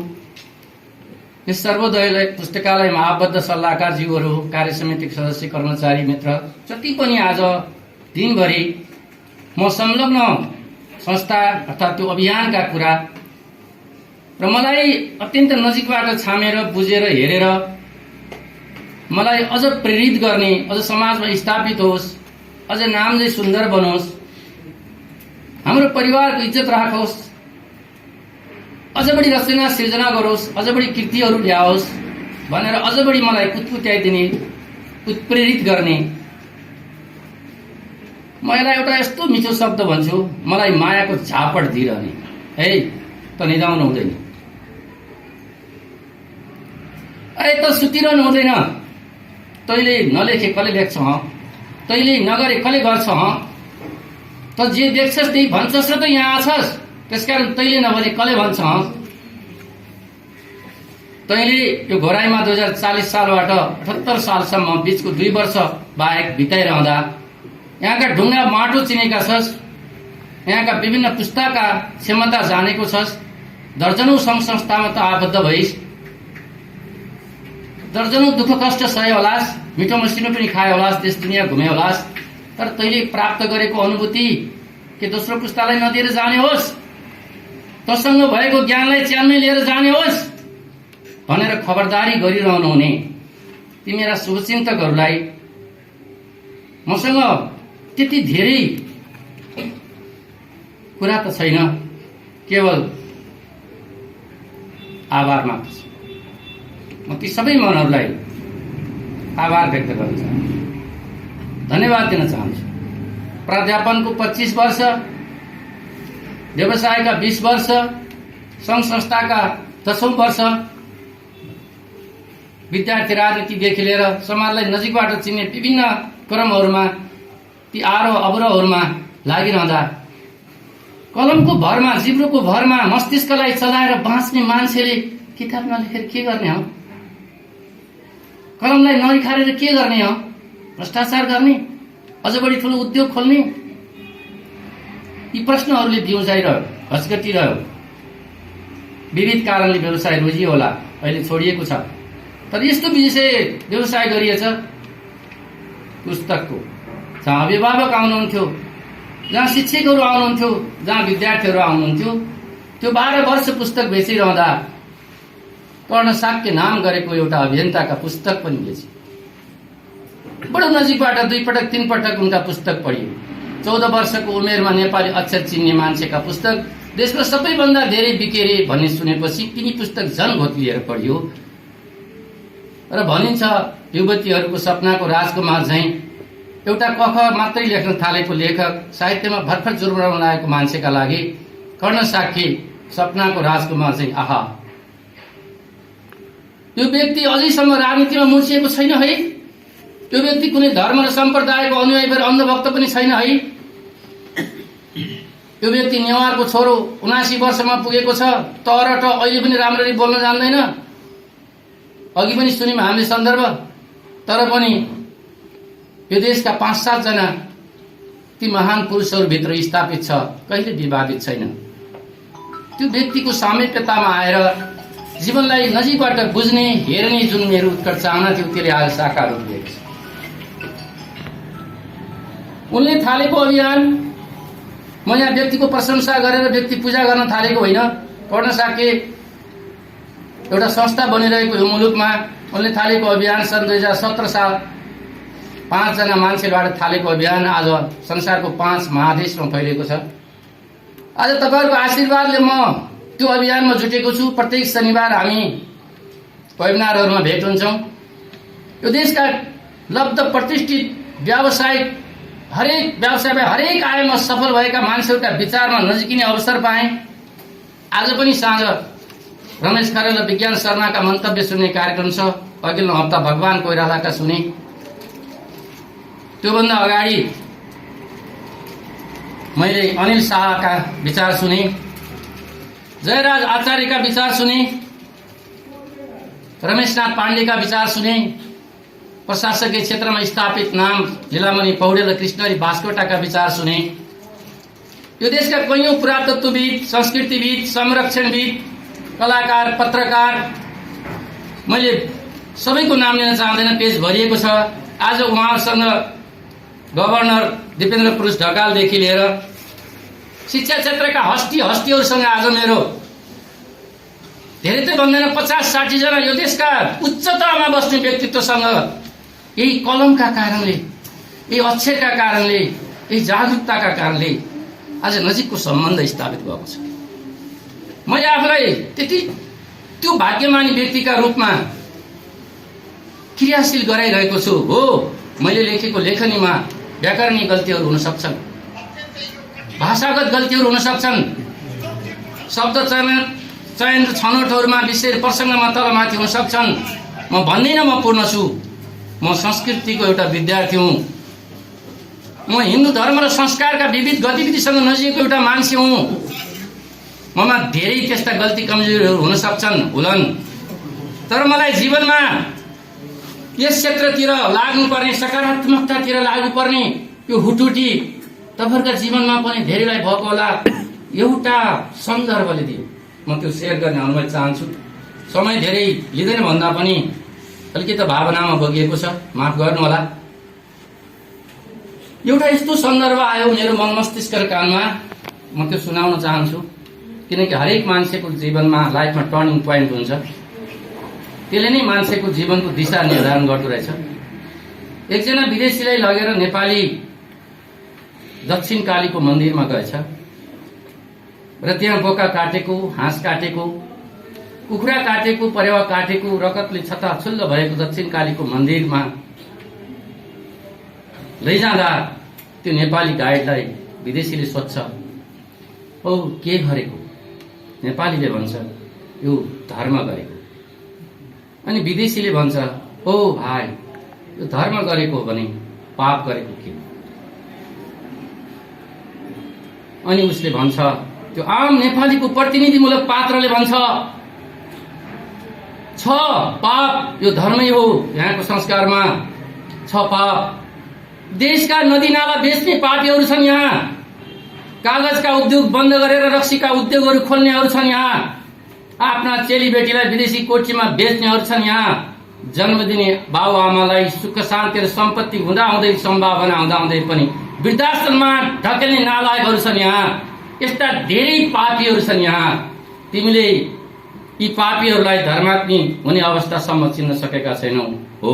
यस सर्वोदय पुस्तकालयमा आबद्ध सल्लाहकारज्यूहरू, कार्य समितिका सदस्य, कर्मचारी मित्र जति पनि आज दिनभरि म संलग्न संस्था अर्थात् त्यो अभियानका कुरा र मलाई अत्यन्त नजिकबाट छामेर बुझेर हेरेर मलाई अझ प्रेरित गर्ने, अझ समाजमा स्थापित होस्, अझ नाम चाहिँ सुन्दर बनोस्, हाम्रो परिवारको इज्जत राखोस्, अझ बढी रचना सृजना गरोस्, अझ बढी कृतिहरू ल्याओस् भनेर अझ बढी मलाई कुतकुत्याइदिने, उत्प्रेरित गर्ने म यसलाई एउटा यस्तो मिठो शब्द भन्छु, मलाई मायाको झापड दिइरहने। है त निदाउनु हुँदैन, त सुतिरहनु हुँदैन, तैँले नलेखे कसले लेख्छ, तैँले नगरे कसले गर्छ, त जे देख्छस् त्यही भन्छस् र त यहाँ आछस्, त्यसकारण तैँले नभने कसले भन्छ। तैँले यो घोराईमा 2040 सालबाट 78 सालसम्म बीचको 2 वर्ष बाहेक बिताइरहँदा यहाँका ढुङ्गा माटो चिनेका छस्, यहाँका विभिन्न पुस्ताका क्षमता जानेको छस्, दर्जनौं सङ्घ संस्थामा त आबद्ध भइस्, दर्जनौं दुःख कष्ट सहे होलास्, मिठो मसिनो पनि खाए होलास्, देश दुनियाँ घुमे होलास्, तर तैँले प्राप्त गरेको अनुभूति के दोस्रो पुस्तालाई नदिएर जाने होस्, तसँग भएको ज्ञानलाई च्यान्मै लिएर जाने होस् भनेर खबरदारी गरिरहनु हुने ती मेरा शुभचिन्तकहरूलाई मसँग त्यति धेरै कुरा त छैन, केवल आभार मात्र छ। म ती सबै मनहरूलाई आभार व्यक्त गर्न चाहन्छु, धन्यवाद दिन चाहन्छु। प्राध्यापनको 25 वर्ष, व्यवसायका 20 वर्ष, सङ्घ संस्थाका 10औं वर्ष, विद्यार्थी राजनीतिदेखि लिएर समाजलाई नजिकबाट चिन्ने विभिन्न क्रमहरूमा, ती आरोह अवरोहहरूमा लागिरहँदा कलमको भरमा, जिब्रोको भरमा मस्तिष्कलाई चलाएर बाँच्ने मान्छेले किताब नलेखेर के गर्ने हो? कलमलाई नरिखारेर के गर्ने हो? भ्रष्टाचार गर्ने, अझ बढी ठुलो उद्योग खोल्ने? यी प्रश्नहरूले दिउँजाइरह्यो, घचघटिरह्यो। विविध कारणले व्यवसाय रोजियो होला, अहिले छोडिएको छ, तर यस्तो विषय व्यवसाय गरिएछ पुस्तकको, जहाँ अभिभावक आउनुहुन्थ्यो, जहाँ शिक्षकहरू आउनुहुन्थ्यो, जहाँ विद्यार्थीहरू आउनुहुन्थ्यो, त्यो 12 वर्ष पुस्तक बेचिरहँदा कर्ण साक्य नाम गरेको एउटा अभियन्ताका पुस्तक पनि बेचे। बडो नजिकबाट 2 पटक 3 पटक उनका पुस्तक पढियो। 14 वर्षको उमेरमा नेपाली अक्षर चिन्ने मान्छेका पुस्तक देशमा सबैभन्दा धेरै बिकेरे भन्ने सुनेपछि तिनी पुस्तक झन घोत्लिएर पढियो र भनिन्छ युवतीहरूको सपनाको राजकुमार झैं एउटा कख मात्रै लेख्न थालेको लेखक, साहित्यमा भर्खर जुर्मराउन लागेको मान्छेका लागि कर्ण साक्य सपनाको राजकुमार चाहिँ आहा। यो व्यक्ति अझैसम्म राजनीतिमा मुर्सिएको छैन है, त्यो व्यक्ति कुनै धर्म र सम्प्रदायको अनुयायी भएर अन्धभक्त पनि छैन है। त्यो व्यक्ति नेवारको छोरो 79 वर्षमा पुगेको छ, तर अहिले पनि राम्ररी बोल्न जान्दैन। अघि पनि सुन्यौं हामीले सन्दर्भ, तर पनि यो देशका 5-7 जना ती महान पुरुषहरूभित्र स्थापित छ, कहिले विवादित छैन। त्यो व्यक्तिको सामिप्यतामा आएर जीवनलाई नजिकबाट बुझ्ने हेर्ने जुन मेरो उत्कट चाहना थियो त्यसले आज साकार रूप लिएको छ। उनले थालेको अभियान म यहाँ व्यक्तिको प्रशंसा गरेर व्यक्ति पूजा गर्न थालेको होइन। पढ्न सके एउटा संस्था बनिरहेको यो मुलुकमा उनले थालेको अभियान सन् 2017 साल 5 जना मान्छेबाट थालेको अभियान आज संसारको 5 महादेशमा फैलिएको छ। आज तपाईँहरूको आशीर्वादले म त्यो अभियानमा जुटेको छु। प्रत्येक शनिबार हामी वेबिनारहरूमा भेट हुन्छौँ। यो देशका लब्ध प्रतिष्ठित व्यावसायिक हरेक व्यवसायमा हरेक आयाममा सफल भएका मान्छेहरूका विचारमा नजिकिने अवसर पाएँ। आज पनि साँझ रमेश खरेल र विज्ञान शर्माका मन्तव्य सुन्ने कार्यक्रम छ। अघिल्लो हप्ता भगवान कोइरालाका सुने। त्योभन्दा अगाडि मैले अनिल शाहका विचार सुने, जयराज आचार्यका विचार सुने, रमेशनाथ पाण्डेका विचार सुने, प्रशासकीय क्षेत्रमा स्थापित नाम लीलामणि पौडेल र कृष्णहरि बास्कोटाका विचार सुने। यो देशका कैयौं पुरातत्वविद, संस्कृतिविद, संरक्षणविद, कलाकार, पत्रकार, मैले सबैको नाम लिन चाहँदैन, पेज भरिएको छ। आज उहाँसँग गभर्नर दिपेन्द्र पुरुष ढकालदेखि लिएर शिक्षा क्षेत्रका हस्तीहरूसँग आज मेरो धेरै त भन्दैन 50-60 जना यो देशका उच्चतामा बस्ने व्यक्तित्वसँग यही कलमका कारणले, यही अक्षरका कारणले, यही जागरुकताका कारणले आज नजिकको सम्बन्ध स्थापित भएको छ। मैले आफूलाई त्यति त्यो भाग्यमानी व्यक्तिका रूपमा क्रियाशील गराइरहेको छु। हो, मैले लेखेको लेखनीमा व्याकरणीय गल्तीहरू हुन सक्छन्, भाषागत गल्तीहरू हुन सक्छन्, शब्द चयन र छनौटहरूमा विषय प्रसङ्गमा तलमाथि हुन सक्छन्। म भन्दिनँ म पूर्ण छु, म संस्कृतिको एउटा विद्यार्थी हुँ। म हिन्दू धर्म र संस्कारका विविध गतिविधिसँग नजिकको एउटा मान्छे हुँ। ममा धेरै त्यस्ता गल्ती कमजोरीहरू हुन सक्छन्, होलान्, तर मलाई जीवनमा यस क्षेत्रतिर लाग्नुपर्ने, सकारात्मकतातिर लाग्नुपर्ने यो हुटुटी तपाईँहरूका जीवनमा पनि धेरैलाई भएको होला। एउटा सन्दर्भले दियो, म त्यो सेयर गर्ने अनुमति चाहन्छु। समय धेरै लिँदैन भन्दा पनि अलिकति भावनामा बगिएको छ, माफ गर्नुहोला। एउटा यस्तो सन्दर्भ आयो मेरो मन मस्तिष्क र कानमा, म त्यो सुनाउन चाहन्छु। किनकि हरेक मान्छेको जीवनमा लाइफमा टर्निङ पोइन्ट हुन्छ, त्यसले नै मान्छेको जीवनको दिशा निर्धारण गर्दो रहेछ। एकजना विदेशीलाई लगेर नेपाली दक्षिण कालीको मन्दिरमा गएछ र त्यहाँ बोका काटेको, हाँस काटेको, कुखुरा काटेको, परेवा काटेको, रगतले छताछुल्ल भएको दक्षिण कालीको मन्दिरमा लैजाँदा त्यो नेपाली गाइडलाई विदेशीले सोध्छ, औ के गरेको? नेपालीले भन्छ यो धर्म गरेको। अनि विदेशीले भन्छ, ओ भाइ, यो धर्म गरेको भने पाप गरेको के? अनि उसले भन्छ, त्यो आम नेपालीको प्रतिनिधिमूलक पात्रले भन्छ, छ पाप, यो धर्मै हो, यहाँको संस्कारमा छ पाप। देशका नदी नाला बेच्ने पापीहरू छन् यहाँ, कागजका उद्योग बन्द गरेर रक्सीका उद्योगहरू खोल्नेहरू छन् यहाँ, आफ्ना चेलीबेटीलाई विदेशी कोठीमा बेच्नेहरू छन् यहाँ, जन्म दिने बाबुआमालाई सुख शान्ति र सम्पत्ति हुँदाहुँदै, सम्भावना हुँदाहुँदै पनि वृद्धाश्रममा ढकेल्ने नालायकहरू छन् यहाँ। यस्ता धेरै पापीहरू छन् यहाँ। तिमीले यी पापीहरूलाई धर्माग्नि हुने अवस्थासम्म चिन्न सकेका छैनौ। हो,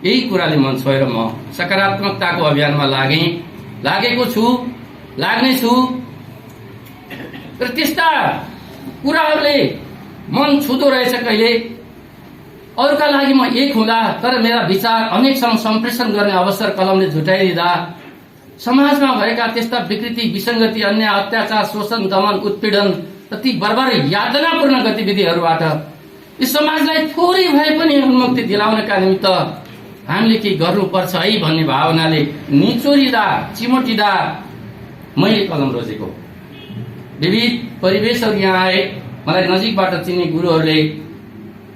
यही कुराले मन छोएर म सकारात्मकताको अभियानमा लागेको छु, लाग्नेछु। र त्यस्ता कुराहरूले मन छुँदो रहेछ कहिले। अरूका लागि म एक हुँदा तर मेरा विचार अनेकसँग सम्प्रेषण गर्ने अवसर कलमले झुटाइदिँदा समाजमा भएका त्यस्ता विकृति, विसङ्गति, अन्याय, अत्याचार, शोषण, दमन, उत्पीडन र ती बर्बर यातनापूर्ण गतिविधिहरूबाट यी समाजलाई थोरै भए पनि उन्मुक्ति दिलाउनका निमित्त हामीले केही गर्नुपर्छ है भन्ने भावनाले निचोरिँदा, चिमोटिँदा मैले कलम रोजेको। विविध परिवेशहरू यहाँ आए। मलाई नजिकबाट चिन्ने गुरुहरूले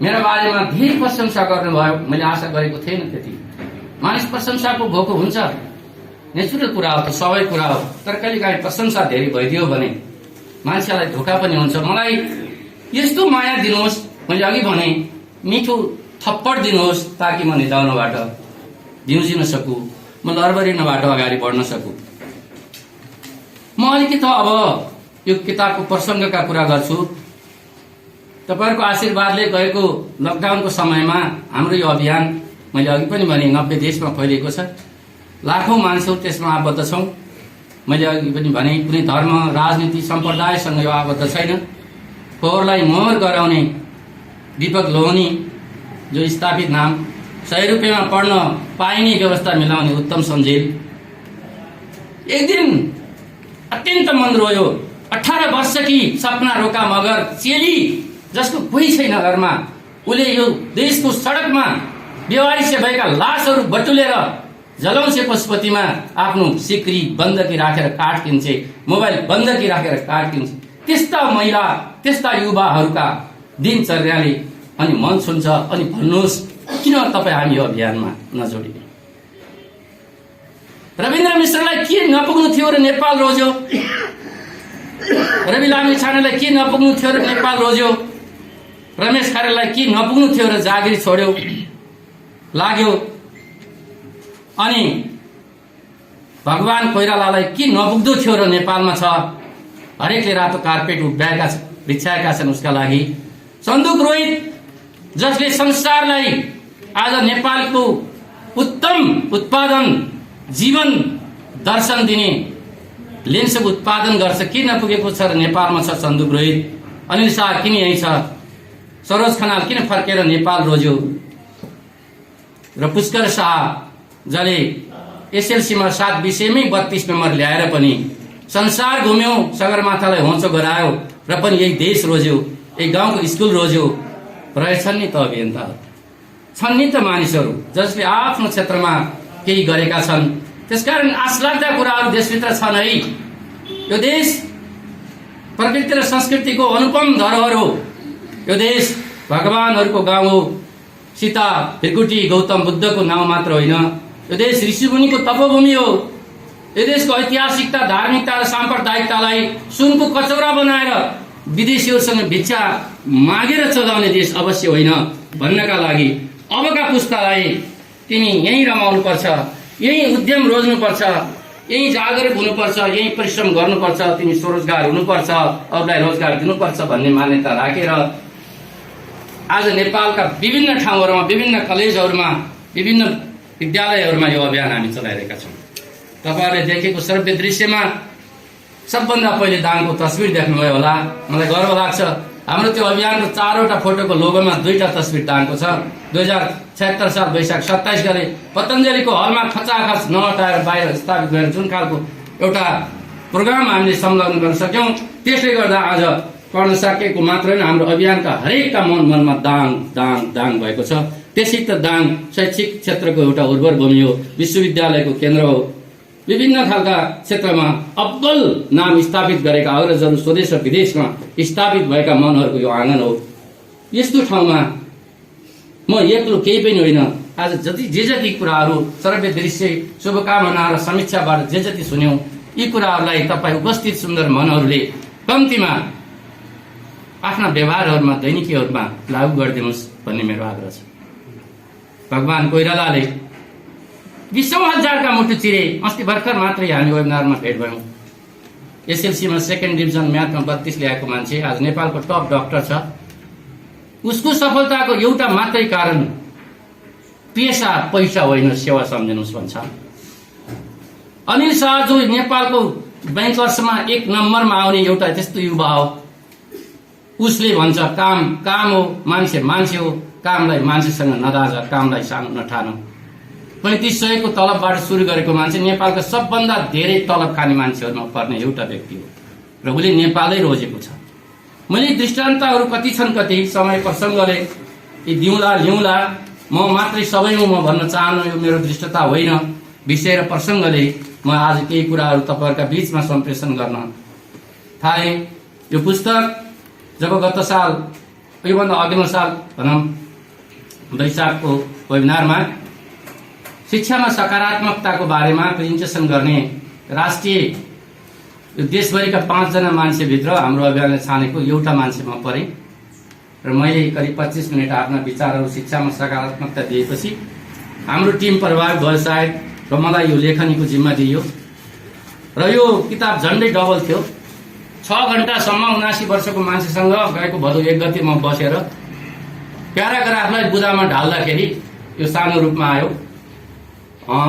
मेरा बारेमा धेरै प्रशंसा गर्नुभयो। मैले आशा गरेको थिएन त्यति। मानिस प्रशंसाको भोको हुन्छ, नेचुरल कुरा हो, त स्वाभाविक कुरा हो। तर कहिलेकाहीँ प्रशंसा धेरै भइदियो भने मान्छेलाई धोका पनि हुन्छ। मलाई यस्तो माया दिनुहोस्, मैले अघि भने मिठो थप्पड दिनुहोस् ताकि म निदाउनबाट भिउजिन सकु, म लरबरिनबाट अगाडि बढ्न सकु। म अलिकति अब यो किताबको प्रसङ्गका कुरा गर्छु। तपाईँहरूको आशीर्वादले गएको लकडाउनको समयमा हाम्रो यो अभियान मैले अघि पनि भने 90 देशमा फैलिएको छ। लाखौं मान्छेहरू त्यसमा आबद्ध छौँ। मैले अघि पनि भने कुनै धर्म, राजनीति, सम्प्रदायसँग यो आबद्ध छैन। फोहोरलाई मोहर गराउने दीपक लोहनी जो स्थापित नाम, 100 रुपियाँमा पढ्न पाइने व्यवस्था मिलाउने उत्तम सञ्जेल, एक दिन अत्यन्त मन रोयो। 18 वर्षकी सपना रोका मगर चेली जसको कोही छैन घरमा, उसले यो देशको सडकमा बेवारिसे भएका लासहरू बटुलेर जलाउँछे पशुपतिमा आफ्नो सिक्री बन्दकी राखेर काठ किन्छे, मोबाइल बन्दकी राखेर काठ किन्छे। त्यस्ता महिला, त्यस्ता युवाहरूका दिनचर्याले अनि मन छुन्छ। अनि भन्नुहोस् किन तपाईँ हामी यो अभियानमा नजोडिने? रविन्द्र मिश्रलाई के नपुग्नु थियो र नेपाल रोज्यो? रवि लामिछानेलाई के नपुग्नु थियो र नेपाल रोज्यो? रमेश खरेललाई के नपुग्नु थियो र जागिर छोड्यो लाग्यो? अनि भगवान कोइरालालाई के नपुग्दो थियो र नेपालमा छ? हरेकले रातो कार्पेट बिछाएका छन् उसका लागि। सन्दुक रोहित जसले संसारलाई आज नेपालको उत्तम उत्पादन, जीवन दर्शन दिने लेन्सको उत्पादन गर्छ, के नपुगेको छ र नेपालमा छ सन्दुक रोहित। अनिल शाह किन यही छ? सरोज खनाल किन फर्केर नेपाल रोज्यो? र पुष्कर शाह जसले एसएलसीमा 7 विषयमै 32 नम्बर ल्याएर पनि संसार घुम्यो, सगरमाथालाई होँचो गरायो र पनि यही देश रोज्यो, यही गाउँको स्कुल रोज्यो। रहेछन् नि त अभियन्ताहरू, छन् नि त मानिसहरू जसले आफ्नो क्षेत्रमा केही गरेका छन्। त्यसकारण आशलाग्दा कुराहरू देशभित्र छन् है। यो देश प्रकृति र संस्कृतिको अनुपम धरोहर हो। यो देश भगवानहरूको गाउँ हो। सीता, भृकुटी, गौतम बुद्धको नाउँ मात्र होइन। यो देश ऋषिमुनिको तपोभूमि हो। यो देशको ऐतिहासिकता, धार्मिकता र साम्प्रदायिकतालाई सुनको कचौरा बनाएर विदेशीहरूसँग भिक्षा मागेर चलाउने देश अवश्य होइन भन्नका लागि अबका पुस्तालाई तिमी यहीँ रमाउनुपर्छ, यहीँ उद्यम रोज्नुपर्छ, यहीँ जागरुक हुनुपर्छ, यहीँ परिश्रम गर्नुपर्छ, तिमी स्वरोजगार हुनुपर्छ, अरूलाई रोजगार दिनुपर्छ भन्ने मान्यता राखेर आज नेपालका विभिन्न ठाउँहरूमा, विभिन्न कलेजहरूमा, विभिन्न विद्यालयहरूमा यो अभियान हामी चलाइरहेका छौँ। तपाईँहरूले देखेको श्रव्य दृश्यमा सबभन्दा पहिले दाङको तस्बिर देख्नुभयो होला। मलाई गर्व लाग्छ हाम्रो त्यो अभियानको 4वटा फोटोको लोगोमा 2टा तस्बिर दाङको छ। 2076 साल वैशाख 27 गते पतञ्जलिको हलमा खचाखच नहटाएर बाहिर स्थापित गरेर जुन खालको एउटा प्रोग्राम हामीले संलग्न गर्न सक्यौँ, त्यसले गर्दा आज पढ्न सकेको मात्र होइन, हाम्रो अभियानका हरेकका मनमा दाङ दाङ दाङ भएको छ। त्यसै त दाङ शैक्षिक क्षेत्रको एउटा उर्वर भूमि हो, विश्वविद्यालयको केन्द्र हो। विभिन्न खालका क्षेत्रमा अब्बल नाम स्थापित गरेका अग्रजहरू स्वदेश र विदेशमा स्थापित भएका मनहरूको यो आँगन हो। यस्तो ठाउँमा म एक्लो केही पनि होइन। आज जे जति कुराहरू श्रव्य दृश्य, शुभकामना र समीक्षाबाट जे जति सुन्यौं, यी कुराहरूलाई तपाईँ उपस्थित सुन्दर मनहरूले कम्तीमा आफ्ना व्यवहारहरूमा, दैनिकीहरूमा लागू गरिदिनुहोस् भन्ने मेरो आग्रह छ। भगवान कोइरालाले 20औं हजारका मुटु चिरे। अस्ति भर्खर मात्रै हामी वेबिनारमा भेट भयौँ। एसएलसीमा 2nd डिभिजन म्याथमा 32 ल्याएको मान्छे आज नेपालको टप डाक्टर छ। उसको सफलताको एउटा मात्रै कारण पेसा पैसा होइन, सेवा सम्झिनुहोस् भन्छ। अनिल शाह जो नेपालको बैंकर्समा 1 नम्बरमा आउने एउटा त्यस्तो युवा हो, उसले भन्छ काम काम हो, मान्छे मान्छे हो, कामलाई मान्छेसँग नदाज, कामलाई सानो नठानो। 3500 को तलबबाट सुरु गरेको मान्छे नेपालको सबभन्दा धेरै तलब खाने मान्छेहरूमा पर्ने एउटा व्यक्ति हो र उसले नेपालै रोजेको छ। मैले दृष्टान्तहरू कति छन्, कति समय प्रसङ्गले यी दिउँला ल्याउँला, म मात्रै सबै हुँ म भन्न चाहनु, यो मेरो दृष्टता होइन। विषय र प्रसङ्गले म आज केही कुराहरू तपाईँहरूका बीचमा सम्प्रेषण गर्न थालेँ। यो पुस्तक जब गत साल, योभन्दा अघिल्लो साल भनौँ वैशाखको वेबिनारमा शिक्षामा सकारात्मकताको बारेमा प्रेजेन्टेसन गर्ने राष्ट्रिय देशभरिका 5 जना मान्छेभित्र हाम्रो अभियानले छानेको एउटा मान्छे म परेँ। र मैले करिब 25 मिनट आफ्ना विचारहरू शिक्षामा सकारात्मकता दिएपछि हाम्रो टिम प्रभावित भयो सायद र मलाई यो लेखनीको जिम्मा दिइयो र यो किताब झन्डै डबल थियो। 6 घण्टासम्म 79 वर्षको मान्छेसँग गएको भदौ 1 गते म बसेर प्याराग्राफलाई बुदामा ढाल्दाखेरि यो सानो रूपमा आयो।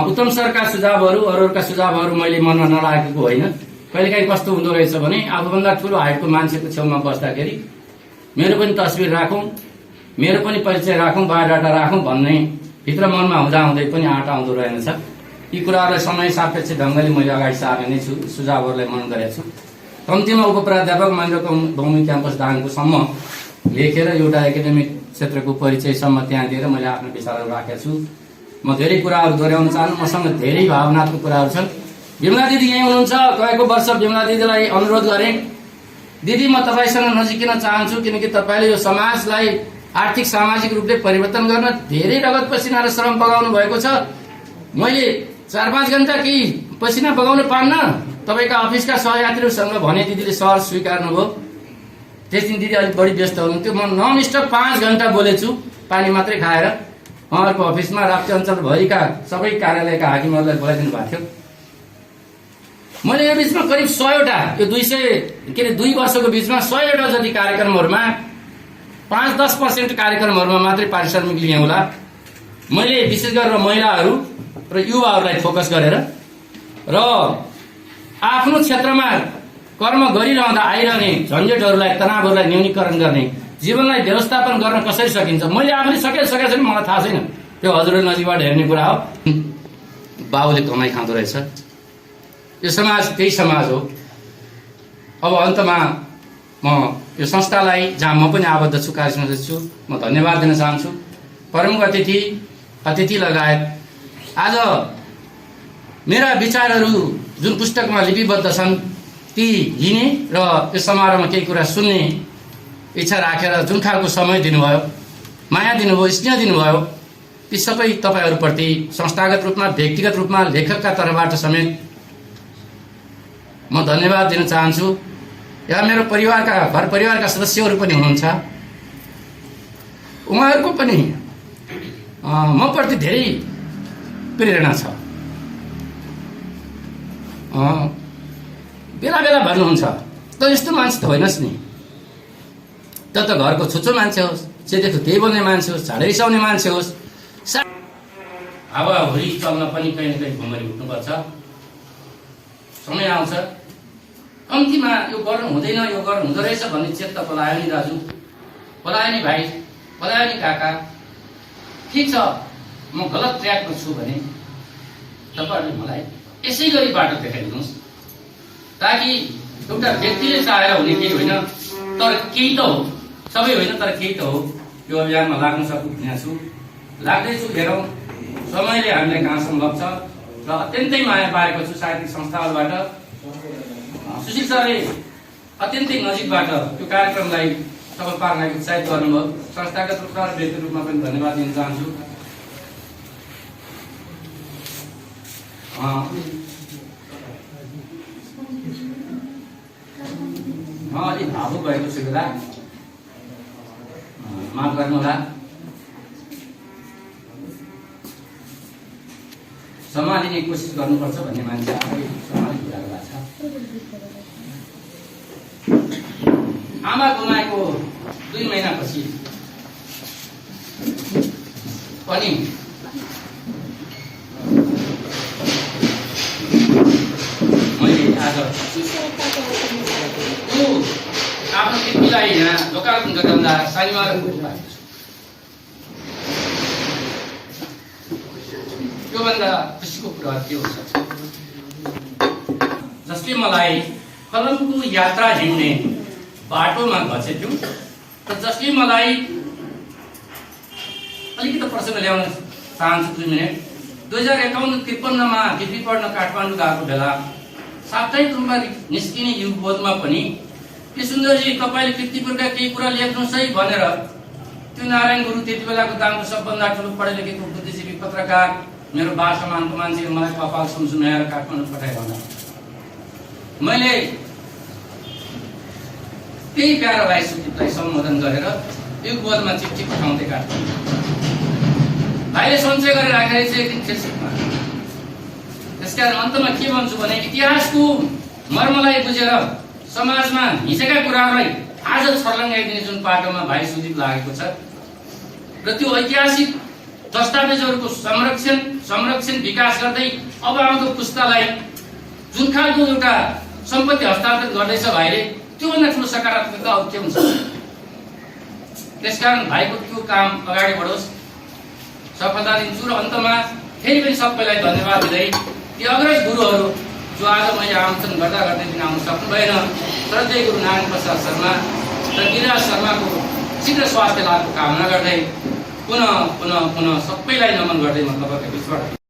उत्तम सरका सुझावहरू अरूहरूका सुझावहरू मैले मनमा नलागेको होइन। कहिलेकाहीँ कस्तो हुँदो रहेछ भने आफूभन्दा ठुलो हाइटको मान्छेको छेउमा बस्दाखेरि मेरो पनि तस्बिर राखौँ, मेरो पनि परिचय राखौँ, बायोडाटा राखौँ भन्ने भित्र मनमा हुँदाहुँदै पनि आँट आउँदो रहेनछ। यी कुराहरूलाई समय सापेक्ष ढङ्गले मैले अगाडि सार्ने नै छु, सुझावहरूलाई मनन गरेको छु। कम्तीमा उपप्राध्यापक महेन्द्र भौमी क्याम्पस दाङकोसम्म लेखेर एउटा एकाडेमिक क्षेत्रको परिचयसम्म त्यहाँ दिएर मैले आफ्नो विचारहरू राखेको छु। म धेरै कुराहरू दोहोऱ्याउन चाहन्छु, मसँग धेरै भावनात्मक कुराहरू छन्। विमला दिदी यहीँ हुनुहुन्छ। गएको वर्ष विमला दिदीलाई अनुरोध गरेँ, दिदी म तपाईँसँग नजिकिन चाहन्छु किनकि तपाईँले यो समाजलाई आर्थिक सामाजिक रूपले परिवर्तन गर्न धेरै रगत पसिना र श्रम बगाउनु भएको छ। मैले 4-5 घण्टा केही पसिना बगाउन पान्न। तपाईँका अफिसका सहयात्रीहरूसँग भने दिदीले सहर स्वीकार्नुभयो। त्यस दिन दिदी अलिक बढी व्यस्त हुनुहुन्थ्यो। म ननस्टप 5 घण्टा बोलेछु, पानी मात्रै खाएर। उहाँहरूको अफिसमा राप्ती अञ्चलभरिका सबै कार्यालयका हाकिमहरूलाई बोलाइदिनु भएको थियो। मैले यो बिचमा करिब 100वटा, यो 2 वर्षको बिचमा 100वटा जति कार्यक्रमहरूमा 5-10% कार्यक्रमहरूमा मात्रै पारिश्रमिक लिएँ होला। मैले विशेष गरेर महिलाहरू र युवाहरूलाई फोकस गरेर र आफ्नो क्षेत्रमा कर्म गरिरहँदा आइरहने झन्झटहरूलाई, तनावहरूलाई न्यूनीकरण गर्ने, जीवनलाई व्यवस्थापन गर्न कसरी सकिन्छ मैले आफूले सकेको छैन, मलाई थाहा छैन। त्यो हजुरले नजिकबाट हेर्ने कुरा हो। बाबुले कमाइ खाँदो रहेछ। यो समाज त्यही समाज हो। अब अन्तमा म यो संस्थालाई जहाँ म पनि आबद्ध छु, कार्य सदस्य छु, म धन्यवाद दिन चाहन्छु। प्रमुख अतिथि लगायत आज मेरा विचारहरू जुन पुस्तकमा लिपिबद्ध छन् ती लिने र यो समारोहमा केही कुरा सुन्ने इच्छा राखेर जुन खालको समय दिनुभयो, माया दिनुभयो, स्नेह दिनुभयो, ती सबै तपाईँहरूप्रति संस्थागत रूपमा, व्यक्तिगत रूपमा, लेखकका तर्फबाट समेत म धन्यवाद दिन चाहन्छु। यहाँ मेरो घर परिवारका सदस्यहरू पनि हुनुहुन्छ। उहाँहरूको पनि मप्रति धेरै प्रेरणा छ। बेला बेला भन्नुहुन्छ त यस्तो मान्छे त होइनस् नि, त घरको छुच्चो मान्छे होस्, जे देख्यो त्यही बोल्ने मान्छे होस्, झाडै रिसाउने मान्छे होस्। हावाहुरी चल्न पनि कहीँ न कहीँ भुमरी उठ्नुपर्छ। समय आउँछ कम्तीमा यो गर्नु हुँदैन, यो गर्नु हुँदो रहेछ भन्ने चेत्ता पलायो नि दाजु, पलायो नि भाइ, पलायो नि काका। ठिक छ, म गलत ट्र्याकमा छु भने तपाईँहरूले मलाई यसै गरी बाटो देखाइदिनुहोस्, ताकि एउटा व्यक्तिले चाहेर हुने केही होइन, तर केही त हो, सबै होइन तर केही त हो। यो अभियानमा लाग्न सक्नु भनेको छु, लाग्दैछु। हेरौँ समयले हामीलाई कहाँसम्म लग्छ र अत्यन्तै माया पाएको छु साहित्यिक संस्थाहरूबाट। सुशील सरले अत्यन्तै नजिकबाट यो कार्यक्रमलाई सफल पार्नलाई उत्साहित गर्नुभयो। संस्थागत रूपमा र व्यक्तिगत रूपमा पनि धन्यवाद दिन चाहन्छु। अलिक भावुक भएको छु बेला, माफ गर्नुहोला। सम्हालिने कोसिस गर्नुपर्छ भन्ने मान्छे आफै सम्हालिरहेको भएको छ। आमा गुमाएको 2 महिनापछि पनि मैले आज आफ्नो कृतिलाई यहाँ लोकार्पण गराउँदा सानीमा त्योभन्दा खुसीको कुरा के हो जसले मलाई कलमको यात्रा हिँड्ने बाटोमा घसेथ्यो र जसले मलाई अलिकति प्रसङ्ग ल्याउन चाहन्छु 2 मिनट। 2051-53मा डिग्री पढ्न काठमाडौँ गएको बेला साप्ताहिक रूपमा निस्किने युगबोधमा पनि के सुन्दरजी तपाईँले कृतिपुरका केही कुरा लेख्नुहोस् है भनेर त्यो नारायण गुरु त्यति बेलाको दाङको सबभन्दा ठुलो पढे लेखेको बुद्धिजीवी पत्रकार मेरो बासमानको मान्छे मलाई कपाल सम्झुनाएर काठमाडौँ पठाइरहँदा मैले त्यही प्यारालाई सुकृतलाई सम्बोधन गरेर युगबोधमा चिठी पठाउँदै काट्छ। भाइले सञ्चय गरेर राखेर चाहिँ एकदिन फेसबुकमा। त्यसकारण अन्तमा के भन्छु भने इतिहासको मर्मलाई बुझेर समाजमा हिजोका कुराहरूलाई आज छर्लङ्गाइदिने जुन पाटोमा भाइ सुदीप लागेको छ र त्यो ऐतिहासिक दस्तावेजहरूको संरक्षण विकास गर्दै अब आउँदो पुस्तालाई जुन खालको एउटा सम्पत्ति हस्तान्तरण गर्दैछ भाइले, त्योभन्दा ठुलो सकारात्मकता अब के हुन्छ। त्यसकारण भाइको त्यो काम अगाडि बढोस्, सफलता दिन्छु। र अन्तमा फेरि पनि सबैलाई धन्यवाद दिँदै ती अग्रज गुरुहरू जो आज मैले आमन्त्रण गर्दा गर्दै दिन आउन सक्नु भएन, श्रद्धेय गुरु नारायण प्रसाद शर्मा र गिरिराज शर्माको शीघ्र स्वास्थ्य लाभको कामना गर्दै पुनः सबैलाई नमन गर्दै म तपाईँको बिचबाट